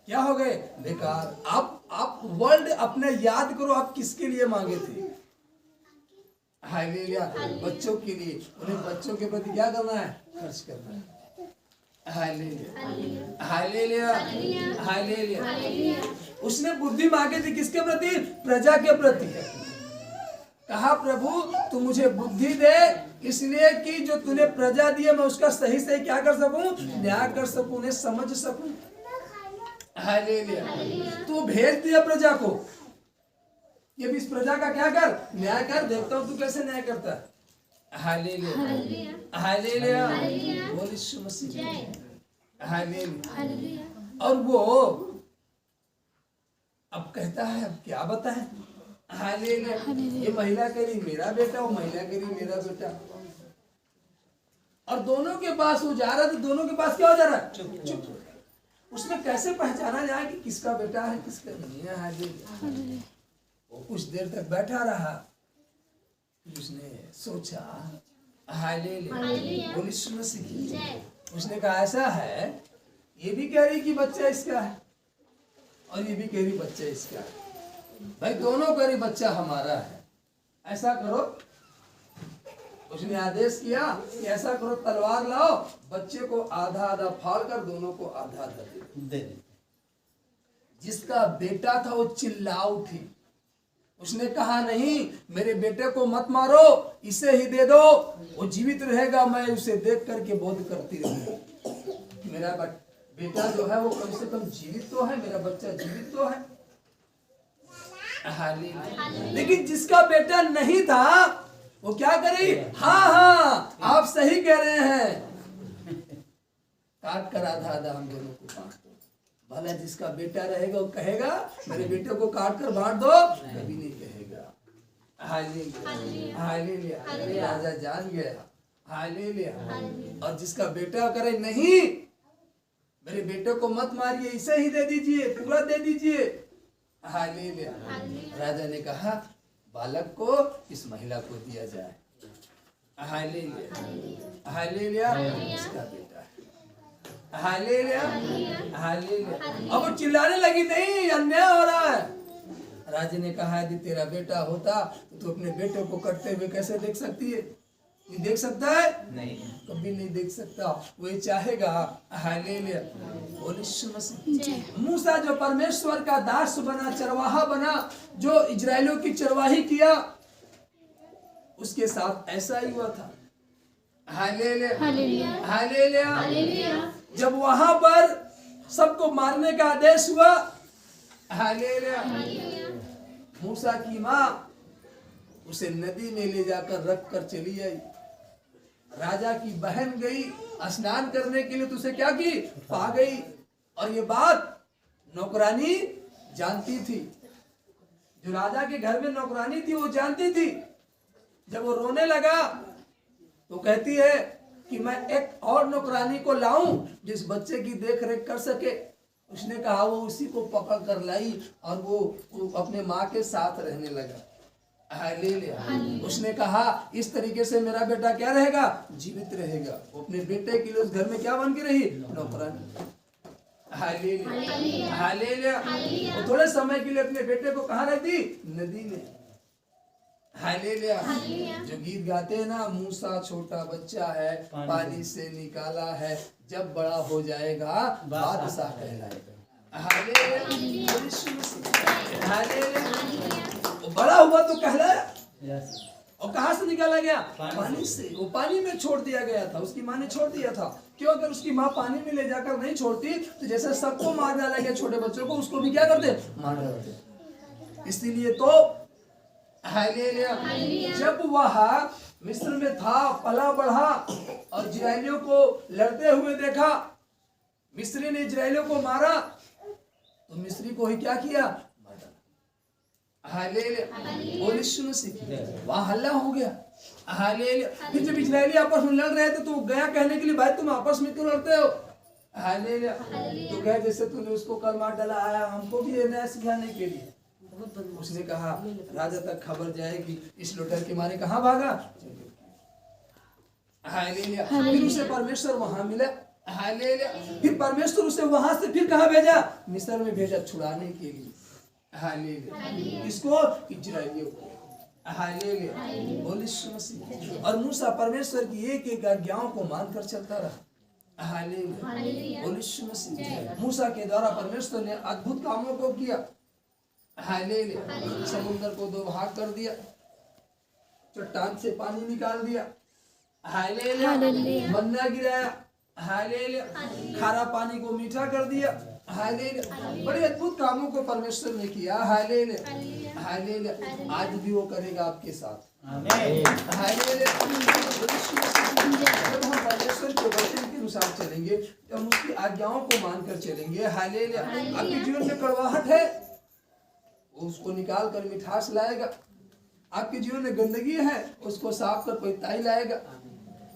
क्या हो गए? बेकार। आप वर्ल्ड अपने याद करो, आप किसके लिए मांगे थे? हालेलुया। बच्चों के लिए। उन्हें बच्चों के प्रति क्या करना है? खर्च करना है। हालेलुया। हालेलुया। हालेलुया। उसने बुद्धि मांगी थी किसके प्रति? प्रजा के प्रति। कहा प्रभु तू मुझे बुद्धि दे, इसलिए कि जो तूने प्रजा दी है मैं उसका सही से क्या कर सकूं? न्याय कर सकूं, उन्हें समझ सकूं। हालेलुया। तू भेज दिया प्रजा को, ये भी इस प्रजा का क्या कर? न्याय कर। देखता हूं तू कैसे न्याय करता है। हालेलुया। हालेलुया। बोल यीशु मसीह। हालेलुया। और वो अब कहता है, अब क्या बताएं? हालेलुया। ये महिला कह रही मेरा बेटा, वो महिला कह रही मेरा बेटा, और दोनों के पास वो जा रहा था। दोनों के पास क्या हो जा रहा है? चुप। उसमें कैसे पहचाना जाए कि किसका बेटा है किसका नहीं है? हालेलुया। वो कुछ देर तक बैठा रहा, उसने सोचा। हालेलुया। बोल यीशु मसीह। उसने कहा ऐसा है, ये भी कह रही कि बच्चा इसका है और ये भी कह रही बच्चा इसका है। भाई दोनों कह रही बच्चा हमारा है। ऐसा करो, उसने आदेश किया कि ऐसा करो तलवार लाओ, बच्चे को आधा आधा फाड़ कर दोनों को आधा आधा दे दे। जिसका बेटा था वो चिल्ला उठी। उसने कहा नहीं मेरे बेटे को मत मारो, इसे ही दे दो, वो जीवित रहेगा, मैं उसे देख करके बोध करती रहूंगी। मेरा बेटा जो है वो कम से कम जीवित तो है, मेरा बच्चा जीवित तो है। लेकिन जिसका बेटा नहीं था वो क्या करे? हाँ आप सही कह रहे हैं, काट कर आधा आधा हम दोनों को बांट दो। भला जिसका बेटा रहेगा वो कहेगा मेरे बेटे को काट कर बांट दो? कभी नहीं कहेगा। Hallelujah hallelujah. राजा जान गया, हालेलुया। और जिसका बेटा करे नहीं, मेरे बेटे को मत मारिए, इसे ही दे दीजिए, पूरा दे दीजिए, हालेलुया। राजा ने कहा बालक को इस महिला को दिया जाए, हालेलुया हालेलुया। इसका बेटा है, हालेलुया हालेलुया। अब वो चिल्लाने लगी, नहीं अन्याय हो रहा है। राजा ने कहा यदि तेरा बेटा होता तो तू अपने बेटे को कटते हुए कैसे देख सकती है? नहीं देख सकता है, नहीं, कभी नहीं देख सकता। वो ये चाहेगा, हालेलुया बोल यीशु मसीह। मूसा जो परमेश्वर का दास बना, चरवाहा बना, जो इजराइलियों की चरवाही किया, उसके साथ ऐसा ही हुआ था, हालेलुया हालेलुया। जब वहां पर सबको मारने का आदेश हुआ, हालेलुया, मूसा की माँ उसे नदी में ले जाकर रख कर चली आई। राजा की बहन गई स्नान करने के लिए, तो उसे क्या की, पा गई। और ये बात नौकरानी जानती थी, जो राजा के घर में नौकरानी थी वो जानती थी। जब वो रोने लगा तो कहती है कि मैं एक और नौकरानी को लाऊं जिस बच्चे की देख रेख कर सके। उसने कहा, वो उसी को पकड़ कर लाई और वो अपने माँ के साथ रहने लगा, हालेलुया। उसने कहा इस तरीके से मेरा बेटा क्या रहेगा, जीवित रहेगा। वो अपने बेटे के लिए उस घर में क्या बन के रही, नौकरानी, हालेलुया हालेलुया। वो थोड़े समय के लिए अपने बेटे को कहाँ रहती, नदी में, हालेलुया। जो गीत गाते हैं ना, मूसा छोटा बच्चा है, पानी से निकाला है, जब बड़ा हो जाएगा बादशाह कहलाएगा, हालेलुया हालेलुया। वो बड़ा हुआ तो कहलाया, और कहाँ से निकाला गया, पानी से। वो पानी में छोड़ दिया गया था, उसकी माँ ने छोड़ दिया था। क्यों? अगर उसकी माँ पानी में ले जाकर नहीं छोड़ती तो जैसे सबको मार डाला गया, छोटे बच्चों को, उसको भी क्या करते, मार डालते। इसीलिए तो हालेलुया, जब वह मिस्र में था, पला बढ़ा और इजराइलियों को लड़ते हुए देखा, मिस्री ने इजराइलियों को मारा, तो मिस्री को ही क्या किया, मार डाला, हालेलुया बोल यीशु मसीह। वहां हल्ला हो गया, हालेलुया। फिर जब इजराइली आपस में लड़ रहे थे तो गया कहने के लिए, भाई तुम आपस में क्यों लड़ते हो, हालेलुया। तो गया जैसे तूने उसको कल मार डाला, आया हमको भी ये नया सिखाने के लिए। उसने कहा राजा तक खबर जाएगी, इस लुटेर के मारे कहाँ भागा, हालेलुया। फिर उसे परमेश्वर वहां मिला, हालेलुया। फिर परमेश्वर उसे वहां से फिर कहाँ भेजा, मिस्र में भेजा छुड़ाने के लिए, हालेलुया। इसको, इजराइलियों को, हालेलुया बोल यीशु मसीह। और मूसा परमेश्वर की एक एक आज्ञाओं को मानकर चलता रहा, हालेलुया बोल यीशु मसीह। मूसा के द्वारा परमेश्वर ने अद्भुत कामों को किया, हालेलुया। समुद्र को दो भाग कर दिया, चट्टान से पानी निकाल दिया, हालेलुया। मन्ना गिराया, हालेलुया। खारा पानी को मीठा कर दिया, हालेलुया। बड़े अद्भुत कामों को परमेश्वर ने किया, हालेलुया हालेलुया। आज भी वो करेगा आपके साथ, हालेलुया। जब हम परमेश्वर के वचन के अनुसार चलेंगे, जब हम उसकी आज्ञाओं को मानकर चलेंगे, हालेलुया। आपके जीवन में कड़वाहट है, उसको निकाल कर मिठास लाएगा। आपके जीवन में गंदगी है, उसको साफ कर पवित्राई लाएगा।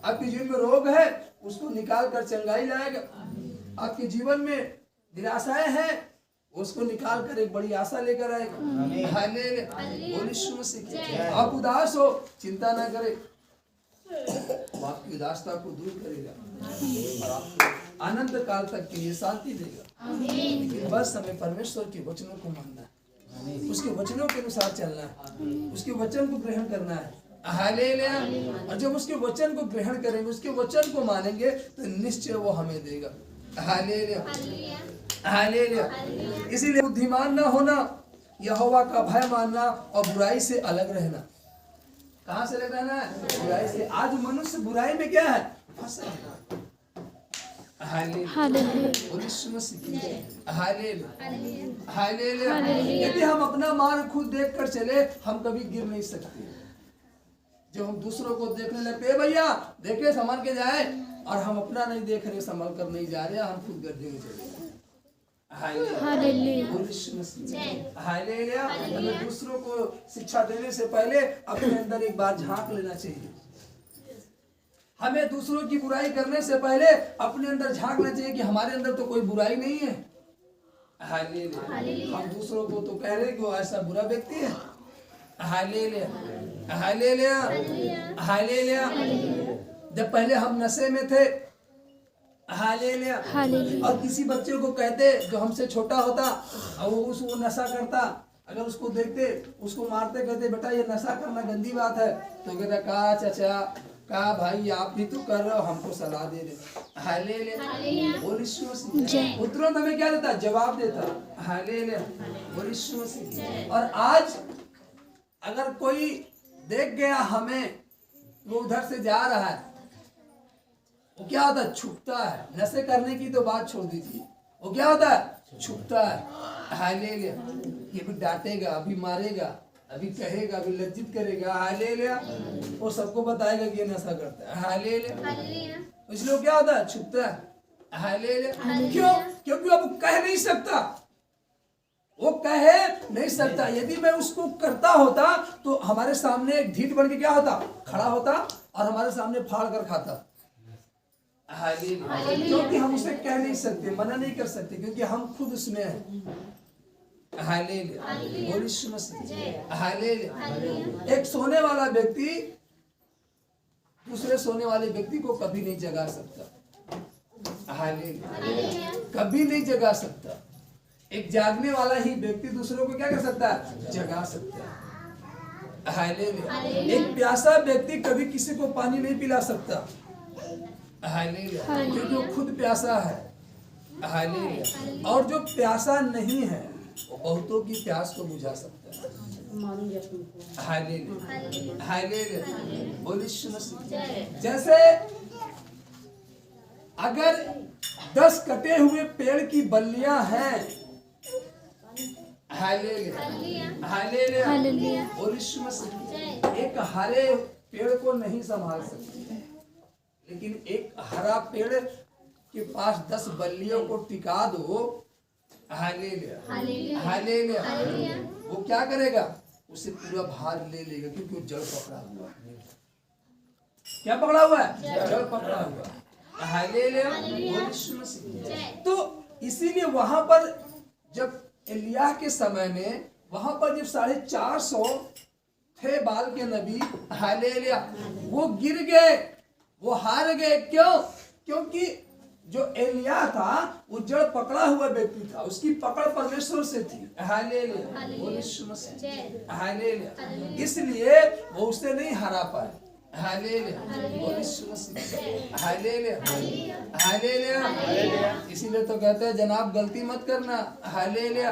आपके जीवन में रोग है, उसको निकाल कर चंगाई लाएगा। आपके जीवन में निराशाएं हैं, उसको निकाल कर एक बड़ी आशा लेकर आएगा, हालेलुया बोल यीशु मसीह। आप उदास हो, चिंता ना करें, आपकी उदासता को दूर करेगा और आपको अनंत काल तक के लिए शांति देगा। लेकिन बस हमें परमेश्वर के वचनों को मानना है, उसके वचनों के अनुसार चलना है, उसके वचन को ग्रहण करना है, हालेलुया। और जब उसके वचन को ग्रहण करेंगे, उसके वचन को मानेंगे, तो निश्चय वो हमें देगा, हालेलुया हालेलुया। इसीलिए बुद्धिमान ना होना, यहोवा का भय मानना और बुराई से अलग रहना। कहाँ से अलग रहना है, बुराई से। आज मनुष्य बुराई में क्या है, फंसा है, यदि हम अपना मार्ग खुद देख कर चले, हम कभी गिर नहीं सकते। जब हम दूसरों को देखने लगते हैं, भैया देखे संभल के जाए, और हम अपना नहीं देख रहे, संभल कर नहीं जा रहे, हम खुद गड्ढे में चले, हालेलुया। हालेलुया। हमें दूसरों को शिक्षा देने से पहले अपने अंदर एक बार झांक लेना चाहिए। हमें दूसरों की बुराई करने से पहले अपने अंदर झांकना चाहिए कि हमारे अंदर तो कोई बुराई नहीं है। हालेलुया। हम दूसरों को तो कह रहे कि वो ऐसा बुरा व्यक्ति है। हालेलुया। हालेलुया। हालेलुया। जब पहले हम नशे में थे, हालेलुया, और किसी बच्चे को कहते जो हमसे छोटा होता और वो नशा करता, अगर उसको देखते उसको मारते, कहते बेटा ये नशा करना गंदी बात है, तो कहता कहा चाचा, कहा भाई आप भी तो कर रहे हो, हमको सलाह दे रहे। हालेलुया। बोल यीशु मसीह। वो तुरंत हमें क्या देता? जवाब देता। हालेलुया। बोल यीशु मसीह। और आज अगर कोई देख गया हमें, वो उधर से जा रहा है, वो क्या होता है? छुपता है। नशे करने की तो बात छोड़ दीजिए, वो क्या होता है? छुपता है। हालेलुया। ये भी डांटेगा, अभी मारेगा, अभी कहेगा, अभी लज्जित करेगा। हालेलुया। वो सबको बताएगा कि ये नशा करता है। हालेलुया। इसलिए क्या होता है? छुपता है। हालेलुया। क्यों? क्योंकि अब वो कह नहीं सकता, वो कहे नहीं सकता। यदि मैं उसको करता होता तो हमारे सामने एक ढीठ बन के क्या होता? खड़ा होता और हमारे सामने फाड़ कर खाता। क्योंकि हम उसे कह नहीं सकते, मना नहीं कर सकते, क्योंकि हम खुद उसमें हैं। हालेलुया। बोल यीशु मसीह। हालेलुया। एक सोने वाला व्यक्ति दूसरे सोने वाले व्यक्ति को कभी नहीं जगा सकता। हालेलुया। कभी नहीं जगा सकता। एक जागने वाला ही व्यक्ति दूसरों को क्या कर सकता है? जगा सकता है। हालेलुया। एक प्यासा व्यक्ति कभी किसी को पानी नहीं पिला सकता। हालेलुया। क्योंकि वो खुद प्यासा है। हालेलुया। और जो प्यासा नहीं है वो बहुतों की प्यास को बुझा सकता है। हालेलुया। हालेलुया। बोल यीशु मसीह। जैसे अगर 10 कटे हुए पेड़ की बल्लियां हैं, हालेलुया, हालेलुया, बोल यीशु मसीह। एक हरे पेड़ को नहीं संभाल सकती, लेकिन एक हरा पेड़ के पास 10 बल्लियों को टिका दो, हालेलुया, हालेलुया, वो क्या करेगा? उसे पूरा भार ले लेगा, क्योंकि वो जड़ पकड़ा हुआ है। क्या पकड़ा हुआ है? जड़ पकड़ा हुआ है। हालेलुया, बोल यीशु मसीह। तो इसीलिए वहां पर जब एलिय्याह के समय में, वहां पर जब 450 थे बाल के नबी, हालेलुया, वो गिर गए, वो हार गए। क्यों? क्योंकि जो एलिय्याह था वो जड़ पकड़ा हुआ व्यक्ति था, उसकी पकड़ परमेश्वर से थी। हालेलुया, बोल यीशु मसीह। हालेलुया। इसलिए वो उसे नहीं हरा पाए। हालेलुया, बोल यीशु मसीह। Hallelujah, hallelujah. इसीलिए तो कहते हैं जनाब गलती मत करना। हालेलुया।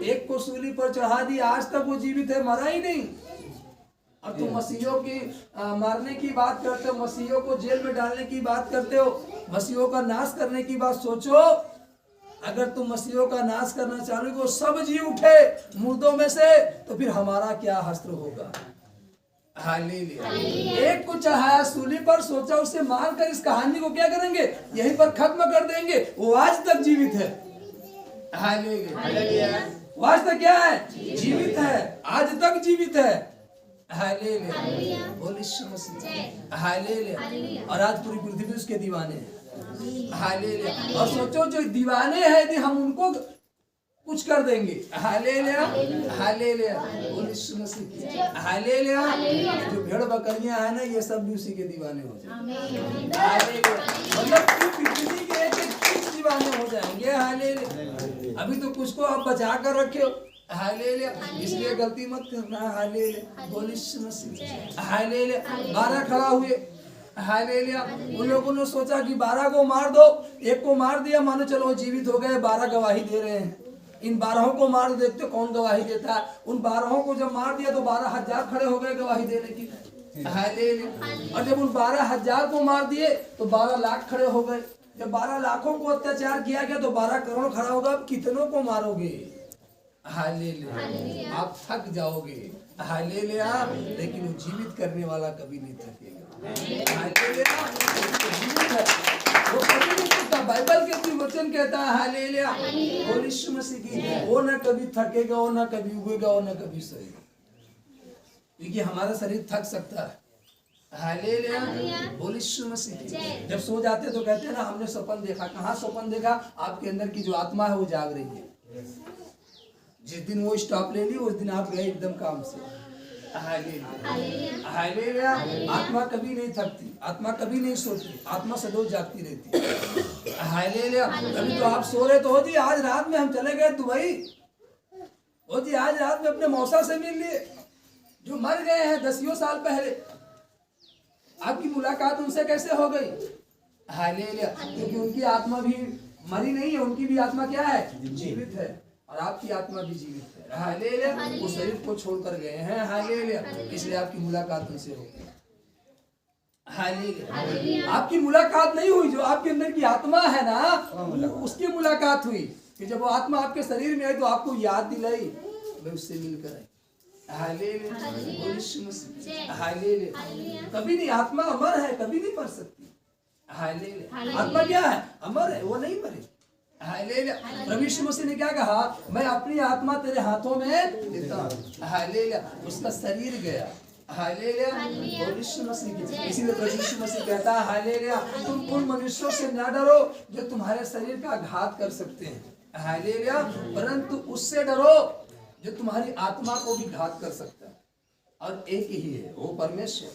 एक को सूली पर चढ़ा दिया, आज तक वो जीवित है, मरा ही नहीं, और तुम मसीहों की मारने की बात करते हो, मसीहों को जेल में डालने की बात करते हो, मसीहों का नाश करने की बात। सोचो अगर तुम मसीहों का नाश करना चाहो, वो सब जी उठे मुर्दों में से, तो फिर हमारा क्या हश्र होगा? हालेलुया। एक को चढ़ाया सूली पर, सोचा उसे मारकर इस कहानी को क्या करेंगे? यहीं पर खत्म कर देंगे। वो आज तक जीवित है। हालेलुया। वो आज तक क्या है? जीवित है, आज तक जीवित है। हालेलुया, बोल यीशु मसीह। हालेलुया। और आज पूरी पृथ्वी उसके दीवाने हैं। हालेलुया। और सोचो जो दीवाने हैं, यदि हम उनको कुछ कर देंगे, हालेलुया, हालेलुया, बोल यीशु मसीह। हालेलुया। जो भेड़ बकरियां हैं ना, ये सब भी उसी के दीवाने हो जाएंगे। हालेलुया। मतलब पृथ्वी के एक दीवाने हो जाएंगे। हालेलुया। अभी तो कुछ को आप बचा कर रखे हो। हालेलुया। इसलिए गलती मत करना। हालेलुया, बोल यीशु मसीह। हालेलुया। 12 खड़ा हुए। हालेलुया। उन लोगों ने सोचा कि 12 को मार दो, एक को मार दिया, मानो चलो जीवित हो गए, 12 गवाही दे रहे हैं। इन 12 को मार, देखते कौन गवाही देता है। उन 12 को जब मार दिया तो 12,000 खड़े हो गए गवाही देने की। हालेलुया। और जब उन 12,000 को मार दिए तो 12 लाख खड़े हो गए। जब 12 लाखों को अत्याचार किया गया तो 12 करोड़ खड़ा होगा। अब कितनों को मारोगे? हालेलुया। आप थक जाओगे। हालेलुया। लेकिन वो जीवित करने वाला कभी नहीं थकेगा। हालेलुया, जीवित है, वो कभी नहीं टूटता। बाइबल के भी वचन कहता है हालेलुया, और यीशु मसीह की वो ना कभी थकेगा, वो ना कभी उगेगा, वो ना कभी सोएगा, क्योंकि हमारा शरीर थक सकता है। हालेलुया, बोल यीशु मसीह की। जब सो जाते तो कहते हैं ना हमने सपन देखा। कहाँ सपन देखा? आपके अंदर की जो आत्मा है वो जाग रही है। जिस दिन वो स्टॉप ले ली उस दिन आप गए एकदम काम से। Hallelujah, hallelujah. आत्मा कभी नहीं थकती, आत्मा कभी नहीं सोती, आत्मा सदैव जागती रहती है। हालेलुया। अभी तो आप सो रहे तो हो जी आज रात में हम चले गए दुबई, हो जी आज रात में अपने मौसा से मिल लिए जो मर गए हैं 10 साल पहले। आपकी मुलाकात उनसे कैसे हो गई? हालेलुया, क्योंकि उनकी आत्मा भी मरी नहीं है, उनकी भी आत्मा क्या है? जीवित है, और आपकी आत्मा भी जीवित है। हालेलुया, वो शरीर को छोड़कर गए हैं। हालेलुया, इसलिए आपकी मुलाकात उनसे हो गई। हालेलुया, आपकी मुलाकात नहीं हुई, जो आपके अंदर की आत्मा है ना उसकी मुलाकात हुई, कि जब वो आत्मा आपके शरीर में आई तो आपको याद दिलाई मैं उससे मिलकर आई। Hallelujah, hallelujah. कभी नहीं, आत्मा अमर है, कभी नहीं मर सकती। हालेलुया, आत्मा क्या है? अमर है, वो नहीं मरे। हालेलुया, प्रभु यीशु मसीह ने क्या कहा? मैं अपनी आत्मा तेरे हाथों में देता हूं। हालेलुया, उसका शरीर गया। हालेलुया, प्रभु यीशु मसीह की। इसीलिए प्रभु यीशु मसीह कहता है हालेलुया, तुम उन मनुष्यों से ना डरो जो तुम्हारे शरीर का घात कर सकते हैं। हालेलुया, परंतु उससे डरो जो तुम्हारी आत्मा को भी घात कर सकता है। और एक ही है वो परमेश्वर,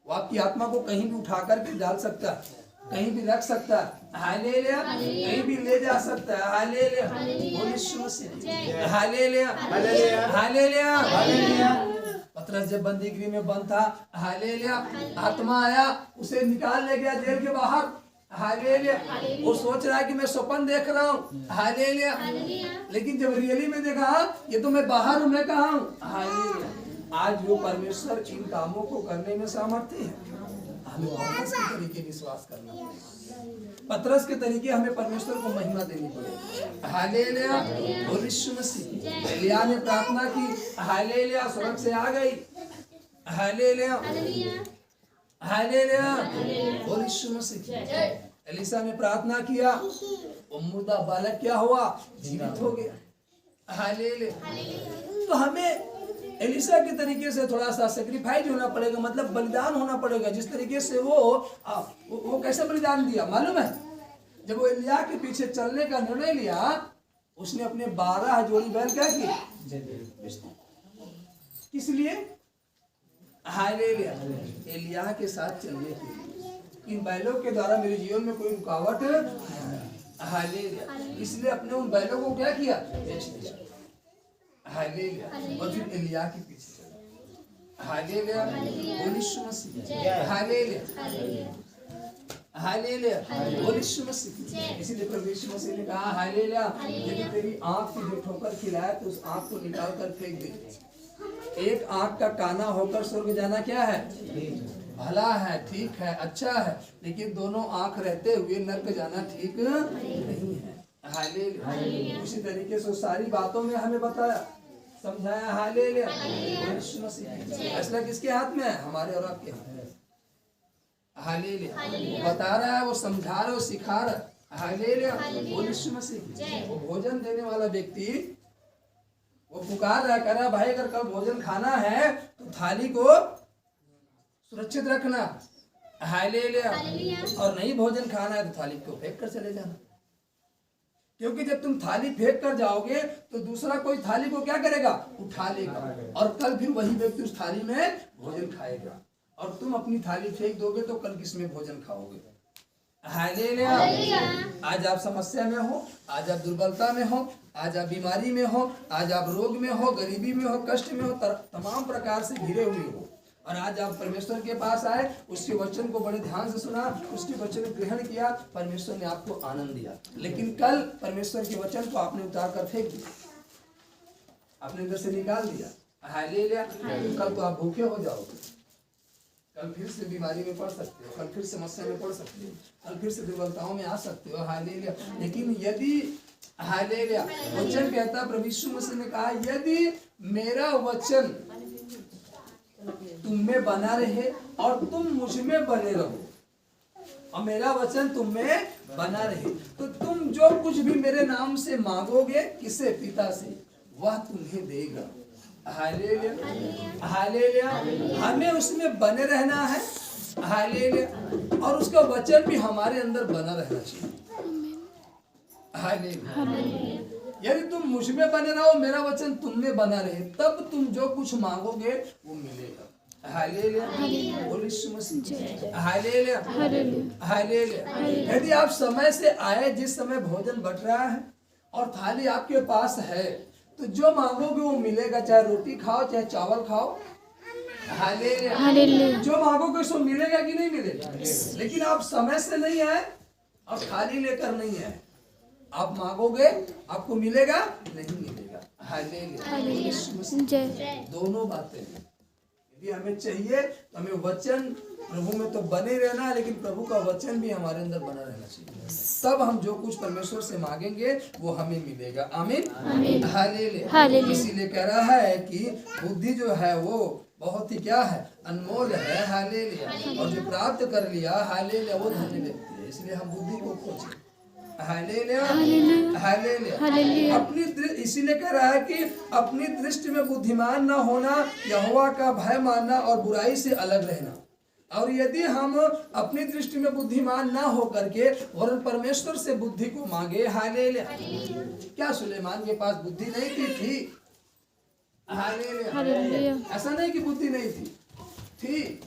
वो आपकी आत्मा को कहीं भी उठा करके डाल सकता है, कहीं भी रख सकता है। हालेलुया, कहीं भी ले जा सकता है। हालेलुया, बोल Yishu Masih. Hallelujah, hallelujah, hallelujah. Patras जब बंदी गृह में बंद था, हालेलुया, आत्मा आया उसे निकाल ले गया जेल के बाहर। हालेलुया, वो सोच रहा है कि मैं स्वप्न देख रहा हूँ। हालेलुया, लेकिन जब रियली में देखा ये तो मैं बाहर हूँ, मैं कहाँ हूँ? हालेलुया, आज वो परमेश्वर इन कामों को करने में सामर्थ्य है। हमें पतरस के तरीके विश्वास करना पड़ेगा, पतरस के तरीके हमें परमेश्वर को महिमा देनी पड़ेगी। हालेलुया, बोल यीशु मसीह। एलिया ने प्रार्थना की, हालेलुया, स्वर्ग से आ गई। हालेलुया, हालेलुया, बोल यीशु मसीह। एलिशा ने प्रार्थना किया, वो मुर्दा बालक क्या हुआ? जीवित हो गया। हालेलुया, तो हमें एलिशा के तरीके से थोड़ा सा सेक्रीफाइस होना पड़ेगा, मतलब बलिदान होना पड़ेगा। जिस तरीके से वो कैसे बलिदान दिया मालूम है? जब वो एलिया के पीछे चलने का निर्णय लिया, उसने अपने 12 जोड़ी बैल क्या की? किस लिए? हालेलुया, एलिया के साथ चलने के लिए। इन बैलों के द्वारा मेरे जीवन में कोई रुकावट नहीं। हालेलुया, इसलिए अपने उन बैलों को क्या किया? बेच दिया। हालेलुया, और फिर एलिया के पीछे चला। हालेलुया, बोल यीशु मसीह। हालेलुया, हालेलुया, बोल यीशु मसीह। इसीलिए प्रभु यीशु मसीह ने कहा हालेलुया, यदि तेरी आंख तुझे ठोकर खिलाए तो उस आंख को निकाल कर फेंक दे। एक आंख का काना होकर स्वर्ग जाना क्या है? भला है, ठीक है, अच्छा है, लेकिन दोनों आंख रहते हुए नरक जाना ठीक नहीं है। हालेलुया, उसी तरीके से सारी बातों में हमें बताया, समझाया। हालेलुया, फैसला किसके हाथ में है? हमारे और आपके हाथ में। हालेलुया, वो बता रहा है, वो समझा रहा है, वो सिखा रहा है। हालेलुया, बोल यीशु मसीह। वो भोजन देने वाला व्यक्ति वो पुकार रहा, कह रहा भाई अगर कल भोजन खाना है तो थाली को सुरक्षित रखना। हालेलुया, और नहीं भोजन खाना है तो थाली को फेंक कर चले जाना, क्योंकि जब तुम थाली फेंक कर जाओगे तो दूसरा कोई थाली को क्या करेगा? उठा लेगा, और कल फिर वही व्यक्ति उस थाली में भोजन खाएगा, और तुम अपनी थाली फेंक दोगे तो कल किसमें भोजन खाओगे? हालेलुया, आज आप समस्या में हो, आज आप दुर्बलता में हो, आज आप बीमारी में हो, आज आप रोग में हो, गरीबी में हो, कष्ट में हो, तमाम प्रकार से घिरे हुए हो, और आज आप परमेश्वर के पास आए, उसके वचन को बड़े ध्यान से सुना, उसके वचन को ग्रहण किया, परमेश्वर ने आपको आनंद दिया। लेकिन कल परमेश्वर के वचन को आपने उतार कर फेंक दिया, अपने अंदर से निकाल दिया। हालेलुया, कल तो आप भूखे हो जाओगे, कल फिर से बीमारी में पड़ सकते हो, कल फिर समस्या में पड़ सकते हो, कल फिर से दुर्बलताओं में आ सकते हो। हालेलुया, लेकिन यदि हालेलुया वचन कहता, प्रभु यीशु मसीह ने कहा, यदि मेरा वचन तुम में बना रहे और तुम मुझ में बने रहो और मेरा वचन तुम में बना रहे, तो तुम जो कुछ भी मेरे नाम से मांगोगे किससे? पिता से, वह तुम्हें देगा। Hallelujah, hallelujah. हमें उसमें बने रहना है, हालेलुया, और उसका वचन भी हमारे अंदर बना रहना चाहिए। हालेलुया। यदि तुम मुझ में बने रहो, मेरा वचन तुम में बना रहे, तब तुम जो कुछ मांगोगे वो मिलेगा। हालेलुया, बोलो यीशु मसीह। Hallelujah, hallelujah. यदि आप समय से आए, जिस समय भोजन बट रहा है और थाली आपके पास है, तो जो मांगोगे वो मिलेगा। चाहे रोटी खाओ, चाहे चावल खाओ। हालेलुया। जो मांगोगे सो मिलेगा कि नहीं मिलेगा? लेकिन आप समय से नहीं आए और थाली लेकर नहीं आए, आप मांगोगे आपको मिलेगा नहीं मिलेगा। हालेलुया। दोनों बातें हैं। यदि हमें चाहिए तो हमें वचन प्रभु में तो बने रहना है, लेकिन प्रभु का वचन भी हमारे अंदर बना रहना चाहिए। तब हम जो कुछ परमेश्वर से मांगेंगे वो हमें मिलेगा। आमीन, हालेलुया। इसीलिए कह रहा है कि बुद्धि जो है वो बहुत ही क्या है? अनमोल है। हालेलुया। और जो प्राप्त कर लिया, हालेलुया, वो धन्य व्यक्ति है। इसलिए हम बुद्धि को खोजें। Hallelujah, hallelujah. इसीलिए कह रहा है कि अपनी दृष्टि में बुद्धिमान न होना, यहोवा का भय मानना और बुराई से अलग रहना। और यदि हम अपनी दृष्टि में बुद्धिमान ना हो करके और परमेश्वर से बुद्धि को मांगे, हालेलुया। क्या सुलेमान के पास बुद्धि नहीं थी? हालेलुया। ऐसा नहीं कि बुद्धि नहीं थी,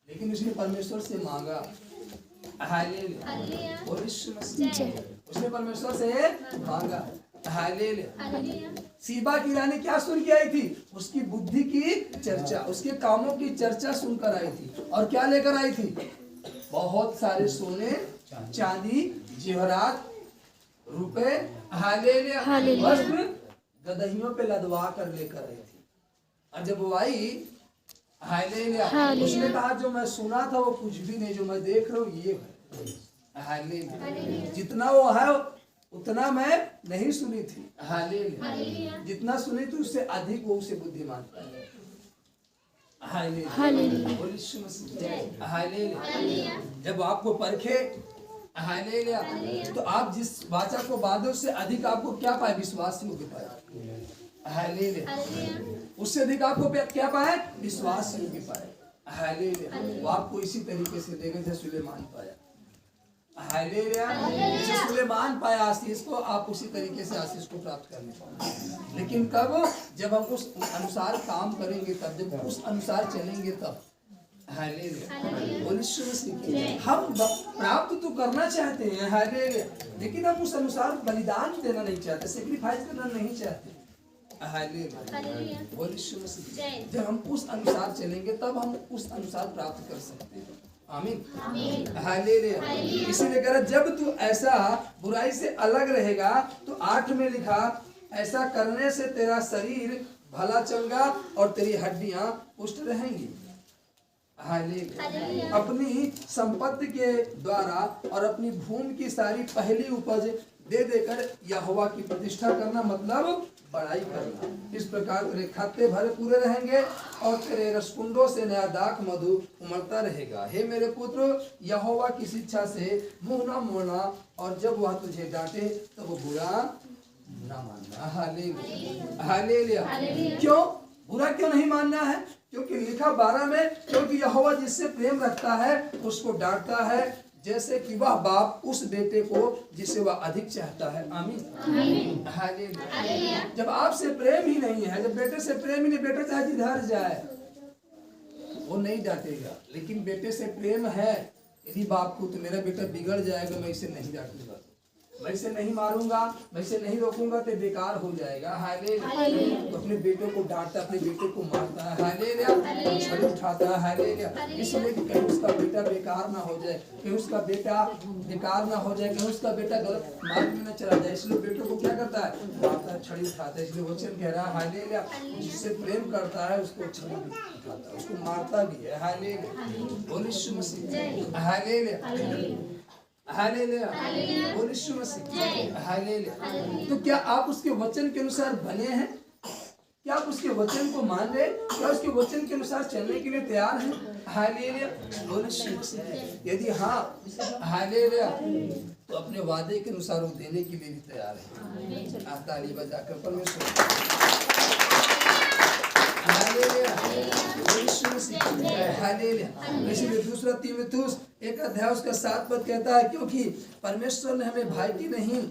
लेकिन उसने परमेश्वर से मांगा। हालेलुया। और उसने परमेश्वर से मांगा। हालेलुया। सीबा की रानी क्या सुन के आई थी? उसकी बुद्धि की चर्चा, उसके कामों की चर्चा सुनकर आई थी। और क्या लेकर आई थी? बहुत सारे सोने, चांदी, जेवरात, रुपए, हालेलुया, वस्त्र गदहियों पे लदवा कर लेकर आई थी। और जब वो आई, हालेलुया, उसने कहा जो मैं सुना था वो कुछ भी नहीं, जो मैं देख रहा हूँ ये है। हालेलुया। जितना वो है उतना मैं नहीं सुनी थी। हालेलुया। जितना सुनी थी उससे अधिक वो उसे बुद्धिमान पाया। हालेलुया। हालेलुया। जब आपको परखे, हालेलुया, तो आप जिस वाचा को बांधे उससे अधिक आपको क्या पाए? विश्वास योग्य पाए। हालेलुया। उससे अधिक आपको क्या पाए? विश्वास योग्य पाए। हालेलुया। वो आपको इसी तरीके से देगा जैसे सुलेमान पाया। हालेलुया। जैसे सुलेमान पाया आशीष को, आप उसी तरीके से आशीष को प्राप्त करने पाएंगे। लेकिन कब? जब हम उस अनुसार काम करेंगे, तब जब उस अनुसार चलेंगे तब। हालेलुया। हम प्राप्त तो करना चाहते हैं, हालेलुया, लेकिन हम उस अनुसार बलिदान देना नहीं चाहते, सेक्रीफाइस करना नहीं चाहते। हालेलुया। जब हम उस अनुसार चलेंगे तब हम उस अनुसार प्राप्त कर सकते हैं। आमीन, हालेलुया। इसीलिए कह रहा जब तू ऐसा बुराई से अलग रहेगा, तो 8 में लिखा, ऐसा करने से तेरा शरीर भला चंगा और तेरी हड्डियां पुष्ट रहेंगी। हालेलुया। अपनी संपत्ति के द्वारा और अपनी भूमि की सारी पहली उपज दे देकर यहोवा की प्रतिष्ठा करना, मतलब बड़ाई करना। इस प्रकार तेरे खाते भरे पूरे रहेंगे और तेरे रसकुंडों से नया दाख मधु उमड़ता रहेगा। हे मेरे पुत्र, यहोवा की शिक्षा से मुंह न मोड़ना, और जब वह तुझे डांटे तो वो बुरा न मानना। Hallelujah, hallelujah. क्यों बुरा क्यों नहीं मानना है? क्योंकि लिखा 12 में, क्योंकि यहोवा जिससे प्रेम रखता है उसको डांटता है, जैसे कि वह बाप उस बेटे को जिसे वह अधिक चाहता है। आमीन, हालेलुया। जब आपसे प्रेम ही नहीं है, जब बेटे से प्रेम ही नहीं, बेटा चाहे जिधर जाए वो नहीं डांटेगा, लेकिन बेटे से प्रेम है यदि बाप को, तो मेरा बेटा बिगड़ जाएगा, मैं इसे नहीं डांटूंगा, मैं इसे नहीं मारूंगा, मैं इसे नहीं रोकूंगा, तो बेकार हो जाएगा। हालेलुया। तो अपने बेटे को डांटता, अपने बेटे को मारता है, हालेलुया, छड़ी उठाता है, हालेलुया, इसलिए कि कहीं उसका बेटा बेकार ना हो जाए, कहीं उसका बेटा बेकार ना हो जाए, कहीं उसका बेटा गलत मार्ग में न चला जाए, इसलिए बेटे को क्या करता है? मारता है, छड़ी उठाता है। इसलिए वचन कह रहा है, हालेलुया, जिससे प्रेम करता है उसको छड़ी उठाता है, उसको मारता भी है। हालेलुया, बोलो यीशु मसीह। हालेलुया, हालेलुया, बोलो यीशु मसीह। हालेलुया। तो क्या आप उसके वचन के अनुसार बने हैं? क्या आप उसके वचन को मान रहे? क्या उसके वचन के अनुसार चलने के लिए तैयार हैं? हालेलुया, बोले यीशु मसीह। यदि हाँ हालेलुया, तो अपने वादे के अनुसार वो देने के लिए भी तैयार है। आप ताली बजाकर परमेश्वर हालेलुया, बोले यीशु मसीह। हालेलुया। इसीलिए दूसरा तीमुथियुस 1 अध्याय उसका 7 पद कहता है, क्योंकि परमेश्वर ने हमें भय की नहीं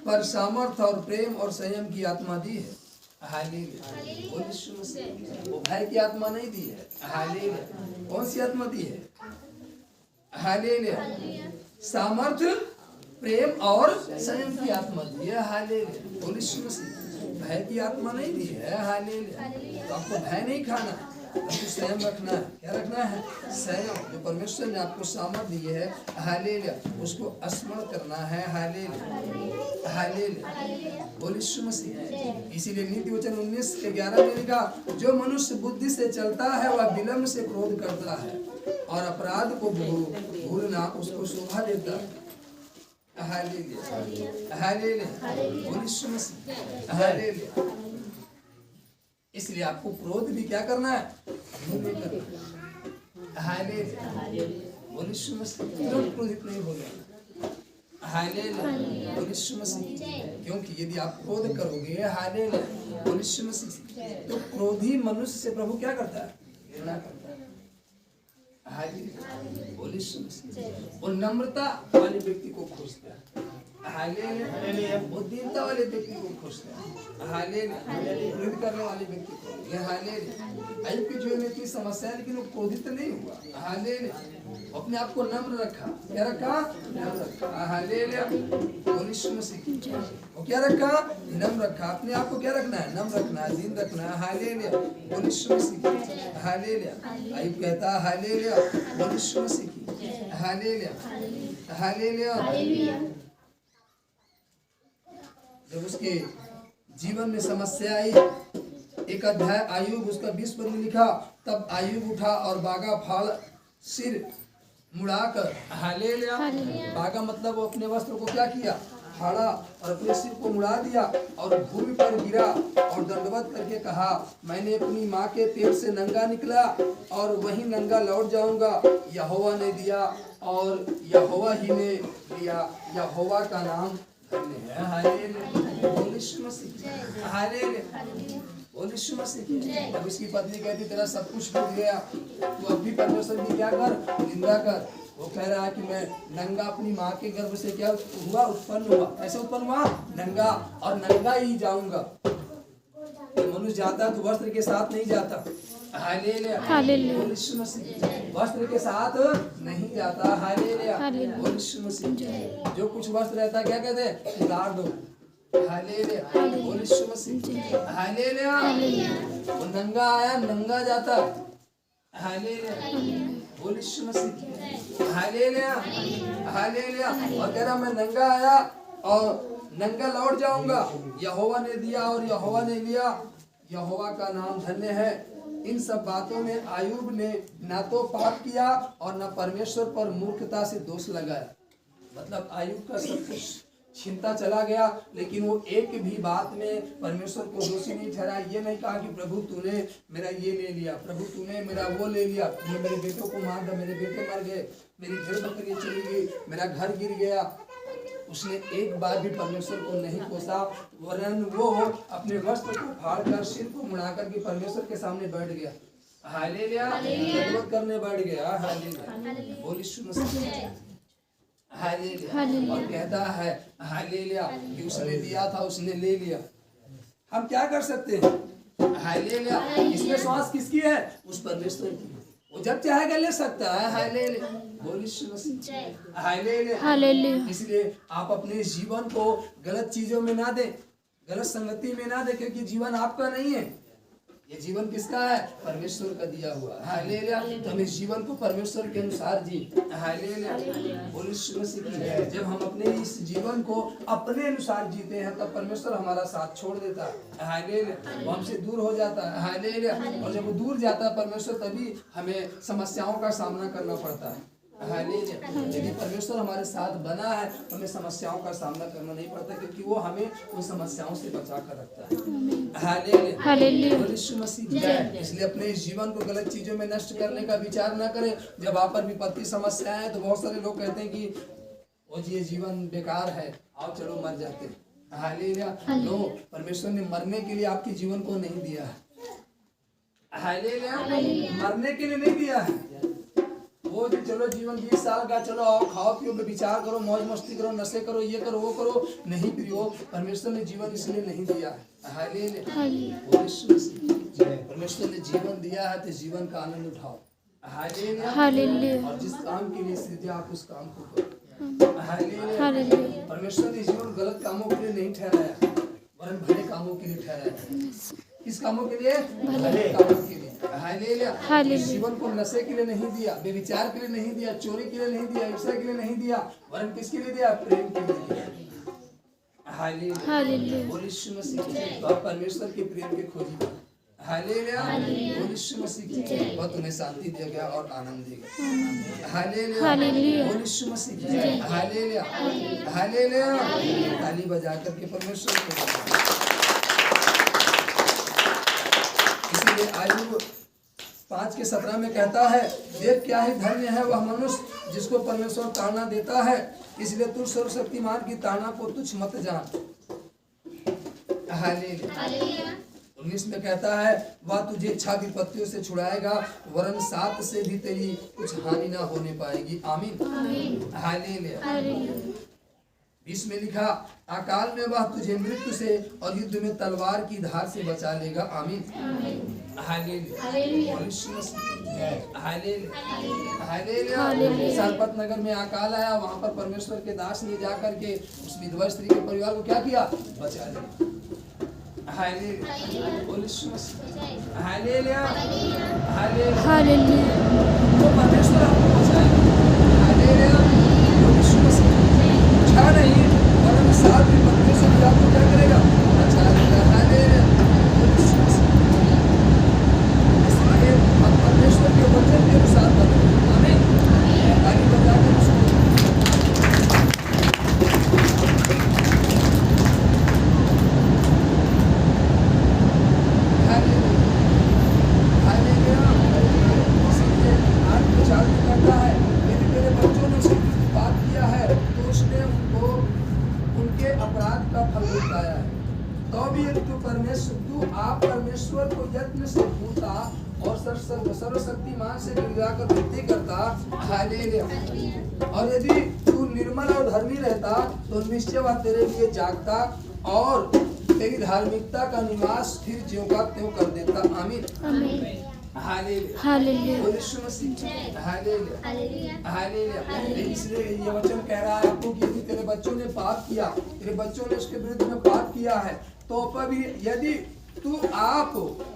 पर सामर्थ और प्रेम और संयम की आत्मा दी है। हालेलुया, बोले यीशु मसीह। वो भय की आत्मा नहीं दी है। हालेलुया, कौन सी आत्मा दी है? हालेलुया, सामर्थ, प्रेम और संयम की आत्मा दी है। हालेलुया, बोले यीशु मसीह। भय की आत्मा नहीं दी है। हालेलुया, तो आपको भय नहीं खाना, आपको संयम रखना है। क्या रखना है? संयम। जो परमेश्वर ने आपको सामर्थ दी है, हालेलुया, उसको स्मरण करना है। हालेलुया, हालेलुया, बोले यीशु मसीह। इसीलिए नीति वचन 19:11 में लिखा, जो मनुष्य बुद्धि से चलता है वह विलम्ब से क्रोध करता है और अपराध को भूलना उसको शोभा देता है। हालेलुया, हालेलुया, बोले यीशु मसीह। हालेलुया। इसलिए आपको क्रोध भी क्या करना है? नहीं करना। हालेलुया, बोले यीशु मसीह। तुरंत क्रोधित नहीं हो जाना। हालेलुया, बोले यीशु मसीह। क्योंकि यदि आप क्रोध करोगे, हालेलुया, बोले यीशु मसीह, तो क्रोधी मनुष्य से प्रभु क्या करता है? घृणा करता है। हालेलुया, बोले यीशु मसीह। और नम्रता वाले व्यक्ति को खोजता है। हालेलुया, वो दीनता वाले व्यक्ति को खोजता है। हालेलुया, क्रोध करने वाले व्यक्ति को। ये हालेलुया, अय्यूब के जीवन में इतनी समस्या है लेकिन वो क्रोधित नहीं हुआ। हालेलुया, अपने आप को नम्र रखा। क्या रखा? नम्र रखा। हालेलुया, बोले यीशु मसीह। वो क्या रखा? नम्र रखा। अपने आप को क्या रखना है? नम्र रखना है, दीन रखना है। हालेलुया, बोले यीशु मसीह। हालेलुया, अय्यूब कहता है हालेलुया, बोले यीशु मसीह। Hallelujah, hallelujah. जब उसके जीवन में समस्या आई, 1 अध्याय अय्यूब उसका 20 पद में लिखा, तब अय्यूब उठा और बागा फाड़ सिर मुड़ाकर, हालेलुया, बागा मतलब वो अपने वस्त्र को क्या किया? फाड़ा और अपने सिर को मुड़ा दिया और भूमि पर गिरा और दंडवत करके कहा, मैंने अपनी माँ के पेट से नंगा निकला और वहीं नंगा लौट जाऊंगा। यहोवा ने दिया और यहोवा ही ने लिया, यहोवा का नाम धन्य है। हालेलुया, बोले यीशु मसीह। हालेलुया, बोले यीशु मसीह। जब इसकी पत्नी कहती तेरा सब कुछ टूट गया, तो अब भी परमेश्वर की क्या कर? निंदा कर। वो कह रहा है कि मैं नंगा अपनी माँ के गर्भ से क्या हुआ? उत्पन्न हुआ। कैसे उत्पन्न हुआ? नंगा, और नंगा ही जाऊंगा। मनुष्य जाता तो वस्त्र के साथ नहीं जाता। हालेलुया, बोले यीशु मसीह। वस्त्र के साथ नहीं जाता। हालेलुया, बोले यीशु मसीह। जो कुछ वस्त्र रहता है क्या कहते हैं? उतार दो। हालेलुया, बोले यीशु मसीह। हालेलुया, वो नंगा आया, नंगा जाता। हालेलुया, बोले यीशु मसीह। Hallelujah, hallelujah. और कह रहा मैं नंगा आया और नंगा लौट जाऊंगा। यहोवा ने दिया और यहोवा ने लिया, यहोवा का नाम धन्य है। इन सब बातों में अय्यूब ने ना तो पाप किया और ना परमेश्वर पर मूर्खता से दोष लगाया। मतलब अय्यूब का सब कुछ छिनता चला गया, लेकिन वो एक भी बात में परमेश्वर को दोषी नहीं ठहराया। ये नहीं कहा कि प्रभु तूने मेरा ये ले लिया, प्रभु तूने मेरा वो ले लिया, तूने मेरे बेटों को मार दिया, मेरे बेटे मर गए, मेरी भेड़ बकरी चली गई, मेरा घर गिर गया। उसने एक बार भी परमेश्वर को नहीं कोसा, वरन वो अपने वस्त्र को फाड़कर सिर को मुड़ाकर के परमेश्वर के सामने बैठ गया। हालेलुया, धन्यवाद करने बैठ गया। हालेलुया, बोले यीशु मसीह। हालेलुया, और कहता है हालेलुया कि उसने दिया था, उसने ले लिया। हम क्या कर सकते हैं? हालेलुया, इसमें श्वास किसकी है? उस परमेश्वर की। वो जब चाहेगा ले सकता है। हालेलुया, बोले यीशु मसीह। हालेलुया। इसलिए आप अपने जीवन को गलत चीजों में ना दें, गलत संगति में ना दें, क्योंकि जीवन आपका नहीं है। ये जीवन किसका है? परमेश्वर का दिया हुआ। हालेलुया, तो हम इस जीवन को परमेश्वर के अनुसार जी। हालेलुया, बोले यीशु मसीह। जब हम अपने इस जीवन को अपने अनुसार जीते हैं तब परमेश्वर हमारा साथ छोड़ देता है। हालेलुया, वो हमसे दूर हो जाता है। हालेलुया, और जब वो दूर जाता है परमेश्वर, तभी हमें समस्याओं का सामना करना पड़ता है। हालेलुया। यदि परमेश्वर हमारे साथ बना है तो हमें समस्याओं का सामना करना नहीं पड़ता, क्योंकि वो हमें उन समस्याओं से बचा कर रखता है। हालेलुया। बोल यीशु मसीह की जय। इसलिए अपने इस जीवन को गलत चीजों में नष्ट करने का विचार ना करें। जब आप पर विपत्ति समस्याएं हैं तो बहुत सारे लोग कहते हैं कि वो ये जीवन बेकार है, आओ चलो मर जाते। हालेलुया। नो, परमेश्वर ने मरने के लिए आपके जीवन को नहीं दिया है। हालेलुया। मरने के लिए नहीं दिया है। वो जो चलो जीवन 20 साल का, चलो आओ खाओ पियो विचार करो, मौज मस्ती करो, नशे करो, ये करो वो करो, नहीं प्रियो, परमेश्वर ने जीवन इसलिए नहीं दिया है। हालेलुया। परमेश्वर ने जीवन दिया है तो जीवन का आनंद उठाओ। हालेलुया। और जिस काम के लिए सृजा आप उस काम को करो। हालेलुया। परमेश्वर ने जीवन गलत कामों के लिए नहीं ठहराया, वरन भले कामों के लिए ठहराया। किस कामों के लिए? भले कामों के लिए। हालेलुया। जीवन को नशे के लिए नहीं दिया, बेविचार के लिए नहीं दिया, चोरी के लिए नहीं दिया, ईर्ष्या के लिए नहीं दिया, वरन किसके लिए दिया? प्रेम के लिए दिया। हालेलुया। बोल यीशु मसीह। तो परमेश्वर के प्रेम के खोजी। हालेलुया। बोल यीशु मसीह। वह तुम्हें शांति देगा और आनंद देगा। हालेलुया। बोल यीशु मसीह। हालेलुया। हालेलुया। ताली बजा करके परमेश्वर को। इसीलिए आयु 5:17 में कहता है, देख क्या ही धन्य है वह मनुष्य जिसको परमेश्वर ताड़ना देता है, इसलिए तू सर्वशक्तिमान की ताड़ना को तुच्छ मत जान। हालेलुया। 19 में कहता है, वह तुझे इच्छा विपत्तियों से छुड़ाएगा, वरन 7 से भी तेरी कुछ हानि ना होने पाएगी। आमीन। हालेलुया। 20 में लिखा, अकाल में वह तुझे मृत्यु से और युद्ध में तलवार की धार से बचा लेगा। आमीन। हालेलुया। सरपत नगर में अकाल आया, वहां पर परमेश्वर के दास ने जाकर के उस विधवा स्त्री के परिवार को क्या किया? बचा लिया। हालेलुया। हालेलुया। तो परमेश्वर आपको बचाएगा। हालेलुया। अच्छा नहीं, वरन साथ भी बंदे से भी आपको क्या करेगा? अच्छा करेगा। हालेलुया। इसलिए हम परमेश्वर के वचन के अनुसार बने। आमीन। ताली बजाकर उसको। परमेश्वर को यत्न से ढूंढता और सर्वशक्तिमान से गिराकर विनती करता। हालेलुया। और यदि तू निर्मल और धर्मी रहता तो निश्चय वह तेरे लिए जागता और तेरी धार्मिकता का निवास फिर ज्यों का त्यों कर देता। आमीन। हालेलुया। हालेलुया। हालेलुया। हालेलुया। इसलिए ये वचन कह रहा है आपको कि यदि तेरे बच्चों ने पाप किया, तेरे बच्चों ने उसके विरुद्ध में पाप किया है, तो भी यदि तू आप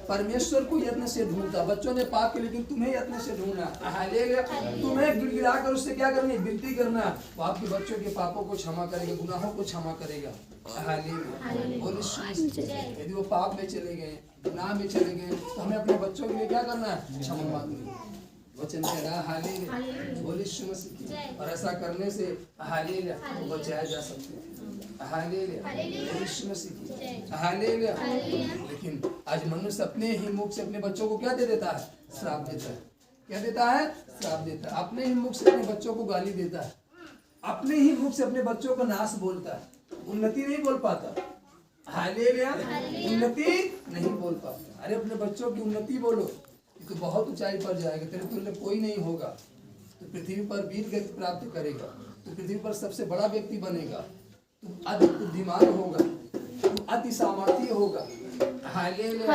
परमेश्वर को यत्न से ढूंढता, बच्चों ने पाप किया लेकिन तुम्हें यत्न से ढूंढना। हालेलुया। तुम्हें गिड़गिड़ा कर उससे क्या करनी? विनती करना। वो आपके बच्चों के पापों को क्षमा करेगा, गुनाहों को क्षमा करेगा। हालेलुया। यदि वो पाप में चले गए, गुनाह में चले गए, तो हमें अपने बच्चों के लिए क्या करना है? क्षमा मांगनी। वचन कह रहा है हालेलुया। बोल यीशु मसीह। और ऐसा करने से हालेलुया बचाया जा सकता है। हालेलुया। यीशु मसीह। हालेलुया। लेकिन आज मनुष्य अपने ही मुख से अपने बच्चों को क्या दे देता है? श्राप देता है। क्या देता है? श्राप देता है। अपने ही मुख से अपने बच्चों को गाली देता है, अपने ही मुख से अपने बच्चों को नाश बोलता है, उन्नति नहीं बोल पाता। हालेलुया। उन्नति नहीं बोल पाता। अरे अपने बच्चों की उन्नति बोलो, तो बहुत ऊंचाई पर जाएगा, तेरे तुल्य कोई नहीं होगा, तो पृथ्वी पर वीर गति प्राप्त करेगा, तो पृथ्वी पर सबसे बड़ा व्यक्ति बनेगा, तू अति बुद्धिमान होगा, तू अति सामर्थ्य होगा। हालेलुया।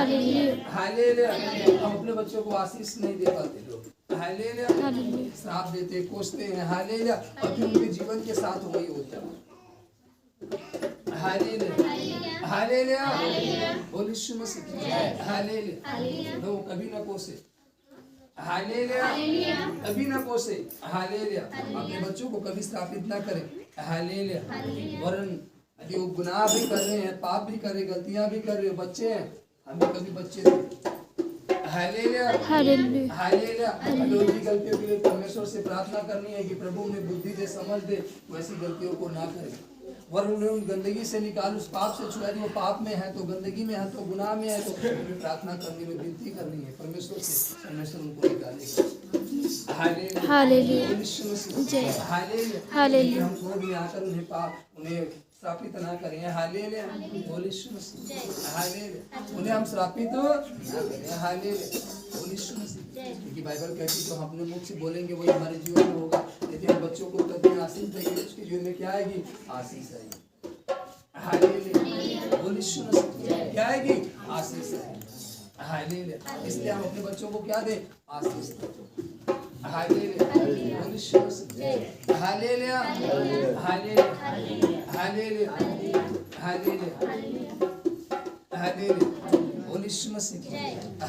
हालेलुया। हम अपने बच्चों को आशीष नहीं दे पाते लोग। हालेलुया। श्राप देते, कोसते हैं। हालेलुया। और फिर उनके जीवन के साथ वही होता है। हालेलुया। हालेलुया। बोल यीशु मसीह। हालेलुया। तो कभी ना कोसे। हालेलुया। कभी ना कोसे। हालेलुया। अपने बच्चों को कभी स्थापित ना करें। हालेलुया। वरन यदि वो गुनाह भी कर रहे हैं, पाप भी कर रहे, गलतियां भी कर रहे, बच्चे हैं, हम भी कभी बच्चे थे। Hallelujah hallelujah hallelujah. अधूरी गलतियों के लिए परमेश्वर से प्रार्थना करनी है कि प्रभु उन्हें बुद्धि दे, समझ दे, वैसी गलतियों को ना करें। वरन उन्हें उन गंदगी से निकाल, उस पाप से छुड़ा दे। वो पाप में है तो, गंदगी में है तो, गुनाह में है तो उन्हें प्रार्थना करनी में विनती करनी है परमेश्वर से, परमेश्वर उनको निकालेगा। हालेलुया हालेलुया यीशु मसीह जय हालेलुया हालेलुया हम कोई भी आकर उन्हें श्रापित ना करें। हालेलुया बोल यीशु मसीह हालेलुया उन्हें हम श्रापित ना करें। हालेलुया बोल यीशु मसीह। क्योंकि बाइबल कहती है तो हम अपने मुख से बोलेंगे वही हमारे जीवन में होगा। यदि हम बच्चों को तब आशीष देंगे उसके जीवन में क्या आएगी? आशीष आएगी। हालेलुया बोल यीशु मसीह क्या आएगी? आशीष आएगी। हालेलुया इसलिए हम अपने बच्चों को क्या दें? आशीष दें। हालेलुया बोल Yishu Masih hallelujah hallelujah hallelujah hallelujah hallelujah बोल यीशु मसीह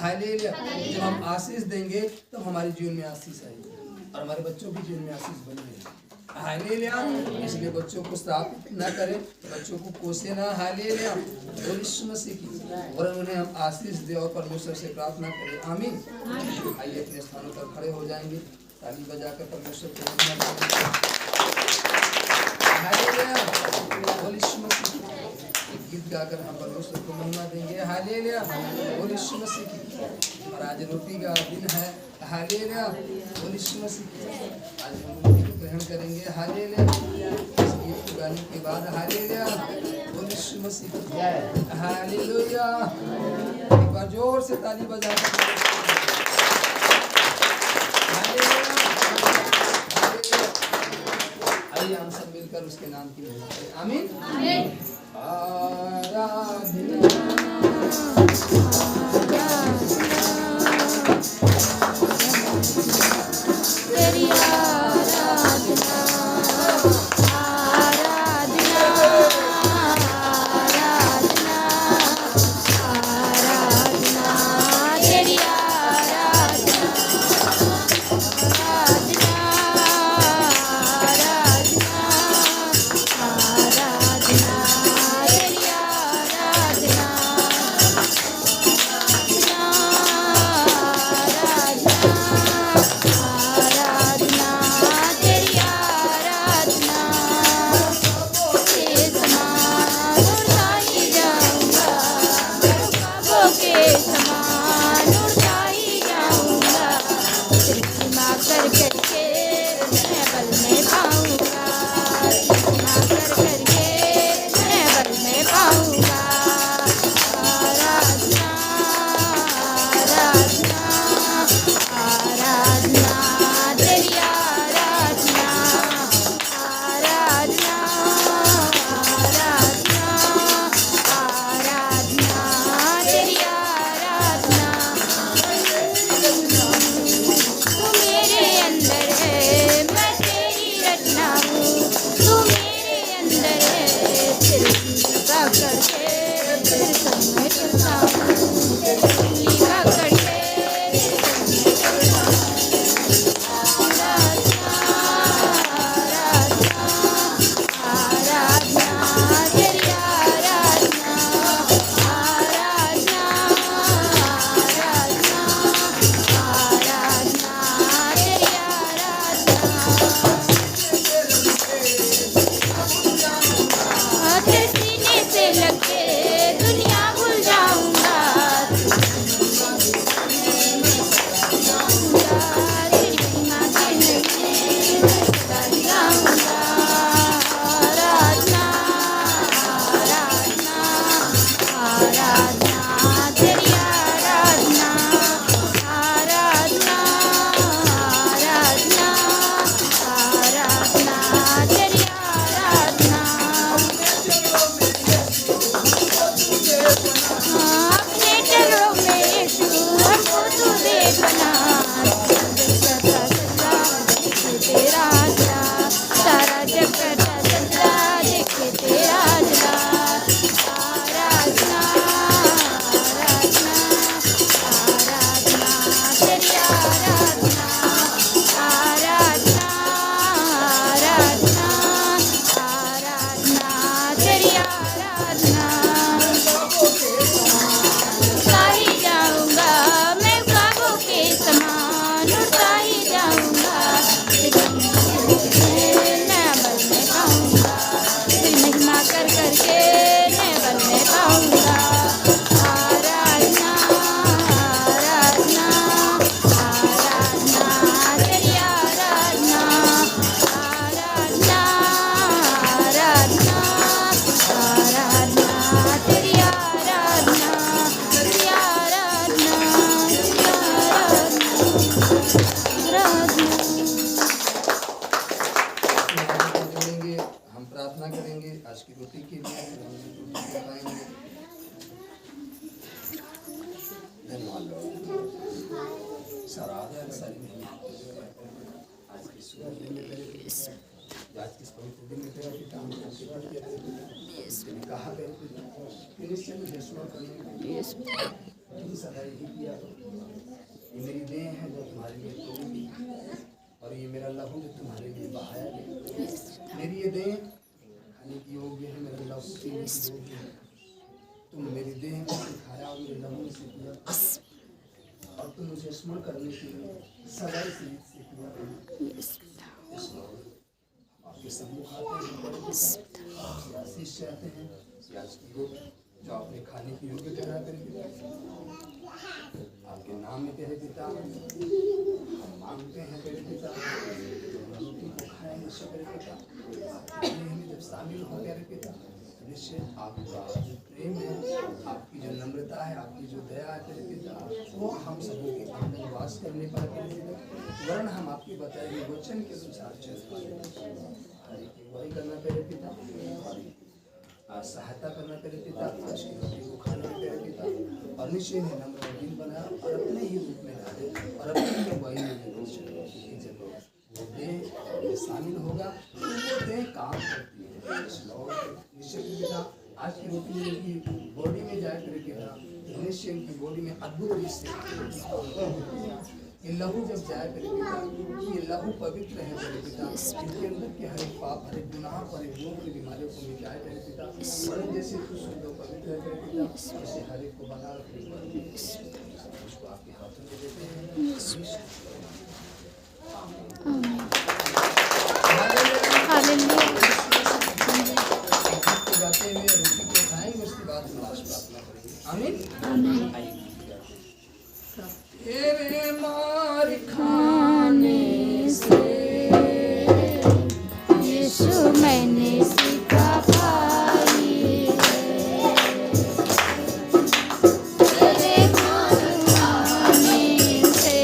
हालेलुया। जब हम आशीष देंगे तब हमारे जीवन में आशीष आएगी और हमारे बच्चों के जीवन में आशीष बनेगी। हालेलुया इसलिए बच्चों को श्रापित ना करें, बच्चों को कोसे ना। हालेलुया बोल यीशु मसीह की और उन्हें हम आशीष दे और परमेश्वर से प्रार्थना करें। आमीन। आइए अपने स्थानों पर खड़े हो जाएंगे, ताली बजाकर परमेश्वर को धन्यवाद देंगे। हालेलुया बोल यीशु मसीह एक गीत गाकर हम परमेश्वर को महिमा देंगे। हालेलुया बोल यीशु मसीह की। और आज रोटी का दिन है। हालेलुया बोल यीशु मसीह आज हम रोटी को ग्रहण करेंगे। हालेलुया इस गीत को गाने के बाद हालेलुया बोल यीशु मसीह की। हालेलुया एक बार जोर से ताली बजाकर आइए हम सब मिलकर उसके नाम की महिमा करें। आमीन। तेरी आराधना आराधना आराधना आराधना तेरी आराधना आराधना आराधना आराधना तेरी आराधना आराधना। जोड़ेंगे, हम प्रार्थना करेंगे आज की रोटी के लिए, रोटी खाएंगे। धन्यवाद लॉर्ड। सराधन सारी आज की सुबह दिन में तेरे आज की पवित्र दिन में तेरा पिता हमने कहा तेरे पिता निश्चय मुझे स्मरण करने की सदा यही किया। ये मेरी देह है जो तुम्हारे लिए तोड़ी और ये मेरा लहू जो तुम्हारे लिए बहाया गया। मेरी ये देह खाने की योग्य है, मेरा लहू पीने की योग्य है। तुम मेरी देह में से खाया और मेरे लहू से पिया और तुम मुझे स्मरण करने के लिए सदा से किया। आपके सम्मुख आते हैं, आशीष चाहते हैं आज की रोटी जो आपने खाने की योग्य ठहरा कर आपके नाम में तेरे पिता हम मांगते हैं तेरे पिता रोटी को खाएं निश्चय तेरे पिता हमें जब शामिल हो तेरे पिता निश्चय आपका जो प्रेम है, आपकी जो नम्रता है, आपकी जो दया है तेरे पिता वो हम सबों के अंदर वास करने पाए तेरे पिता, वरन हम आपके बताए गए वचन के अनुसार चल पाए। हर एक की वही करना तेरे पिता, सहायता करना तेरे पिता आज की रोटी को खाने में तेरे पिता और निश्चय ने नम्र दिन बनाया और अपने ही रूप में डाले और अपने ही वही में जब वो देह शामिल होगा तो वो देह काम करती है। निश्चय पिता आज की रोटी की बॉडी में जाए तेरे पिता निश्चय की बॉडी में अद्भुत रिश्ते ये लहू जब जाए तेरे पिता ये लहू पवित्र है तेरे पिता जिनके अंदर के हर एक पाप हर एक गुनाह हर एक रोग की बीमारियों को मिटाए तेरे पिता और जैसे तू शुद्ध पवित्र है तेरे पिता वैसे हर एक को बना रखे उसको आपके हाथों में देते हैं। जाते हुए रोटी को खाएंगे उसके बाद प्रार्थना करेंगे। आमीन आमीन। तेरे मार खाने से यीशु मैंने सीखा पाई तेरे मार खाने से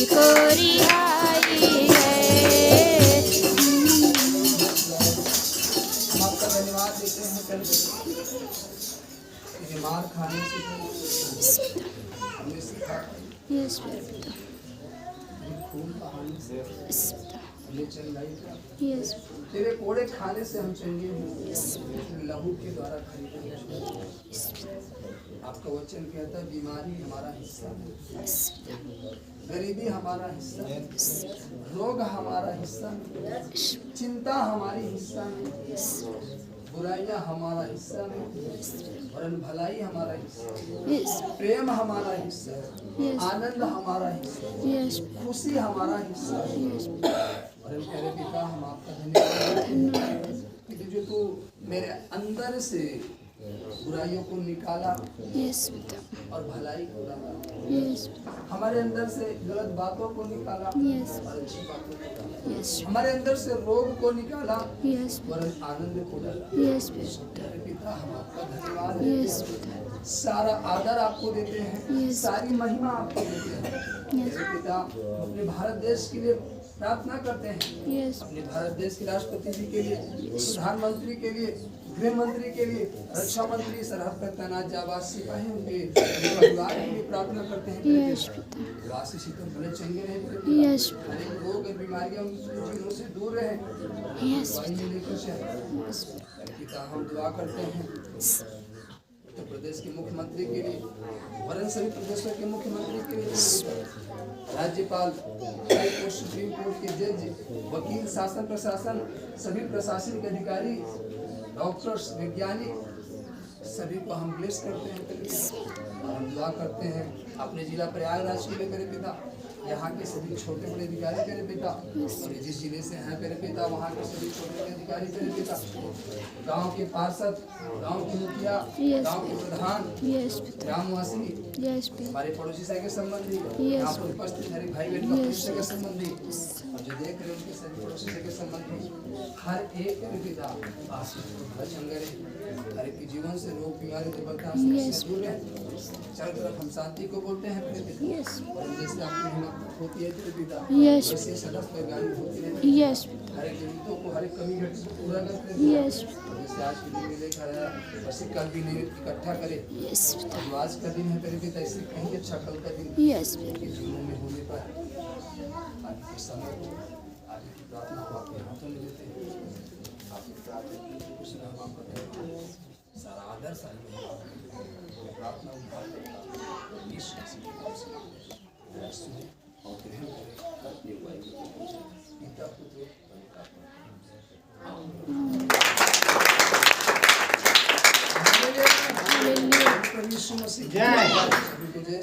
मुझको रिहाई है। हम आपका धन्यवाद देते हैं पहले कि मार खाने से हमने सीखा यस मेरे पिता, खून बहाने से हमने चंगाई प्राप्त। यस तेरे कोड़े खाने से हम चंगे हुए, लहू के द्वारा खरीदे गए। आपका वचन कहता है बीमारी हमारा हिस्सा है, गरीबी हमारा हिस्सा है, रोग हमारा हिस्सा है, चिंता हमारी हिस्सा है, बुराइयां हमारा हिस्सा नहीं, वरन भलाई हमारा हिस्सा है, यस प्रेम हमारा हिस्सा है, यस आनंद हमारा हिस्सा है, यस खुशी हमारा हिस्सा है। यस वरन प्यारे पिता हम आपका धन्यवाद धन्यवाद। कि जो तू मेरे अंदर से बुराइयों को निकाला यस पिता, और भलाई को डाला, यस हमारे अंदर से गलत बातों को निकाला यस और अच्छी बातों को डाला, यस हमारे अंदर से रोग को निकाला यस वरन आनंद को डाला। यस पिता, प्यारे पिता हम आपका धन्यवाद देते यस हैं, पिता, सारा आदर आपको देते हैं, Yes. सारी महिमा आपको देते हैं। Yes. प्यारे पिता अपने भारत देश के लिए प्रार्थना करते हैं, यस अपने भारत देश के राष्ट्रपति जी के लिए, प्रधानमंत्री के लिए, गृह मंत्री के लिए, रक्षा मंत्री, सरहद पर तैनात जाबाज सिपाहियों के परिवार के लिए प्रार्थना करते हैं। यस पिता, वासी शीतल भले चंगे रहे, यस हर एक रोग और बीमारियों जीवनों से दूर रहे, यस दवाइयाँ लेकर से पिता हम दुआ करते हैं उत्तर प्रदेश के मुख्यमंत्री के लिए, वरन सभी प्रदेशों के मुख्यमंत्री के लिए, राज्यपाल, हाई कोर्ट, सुप्रीम कोर्ट के जज, वकील, शासन प्रशासन, सभी प्रशासनिक अधिकारी, डॉक्टर्स, वैज्ञानिक, सभी को हम ब्लेस करते हैं और हम दुआ करते हैं अपने जिला प्रयागराज के लिए मेरे पिता, यहाँ के सभी छोटे बड़े अधिकारी मेरे पिता, और जिस जिले से हैं मेरे पिता वहाँ के सभी छोटे बड़े अधिकारी मेरे पिता, गांव के पार्षद, गांव के मुखिया, गांव के प्रधान, यस पिता, ग्रामवासी, यस पिता, हमारे पड़ोसी सगे संबंधी, Yes. यहाँ पर उपस्थित हर एक भाई बहन का Yes. सगे संबंधी, और जो देख रहे हैं उनके सभी पड़ोसी सगे संबंधी, हर एक मेरे पिता आस चंगे रहे, हर एक के जीवन से रोग बीमारी से बर्दाश्त Yes. से दूर रहे। चारों तरफ हम शांति को बोलते हैं मेरे पिता, यस और जैसे आपकी हिम्मत होती है तेरे पिता, Yes. वैसे सदस्य वैज्ञानिक होती रहती है, यस पिता, हर एक जरूरतों को, हर एक कमी घटी को पूरा करते हैं। यस और जैसे आज के दिन में देखा है वैसे कल भी नहीं इकट्ठा करे, यस पिता, जो आज का दिन है तेरे पिता इससे कहीं अच्छा कल का दिन यस पिता, के जीवनों में होने पर आज के समय को, आज की प्रार्थना को आपके हाथों में देते हैं। आपकी प्रार्थना की कुछ नाम आपका धन्यवाद, सारा आदर सारी महिमा, प्रार्थना उद्धार करता यीशु मसीह के नाम से सुने और ग्रहण करें अपने पिता पुत्र पवित्र आत्मा। हालेलुया। प्रभु यीशु मसीह जय, सभी को जय।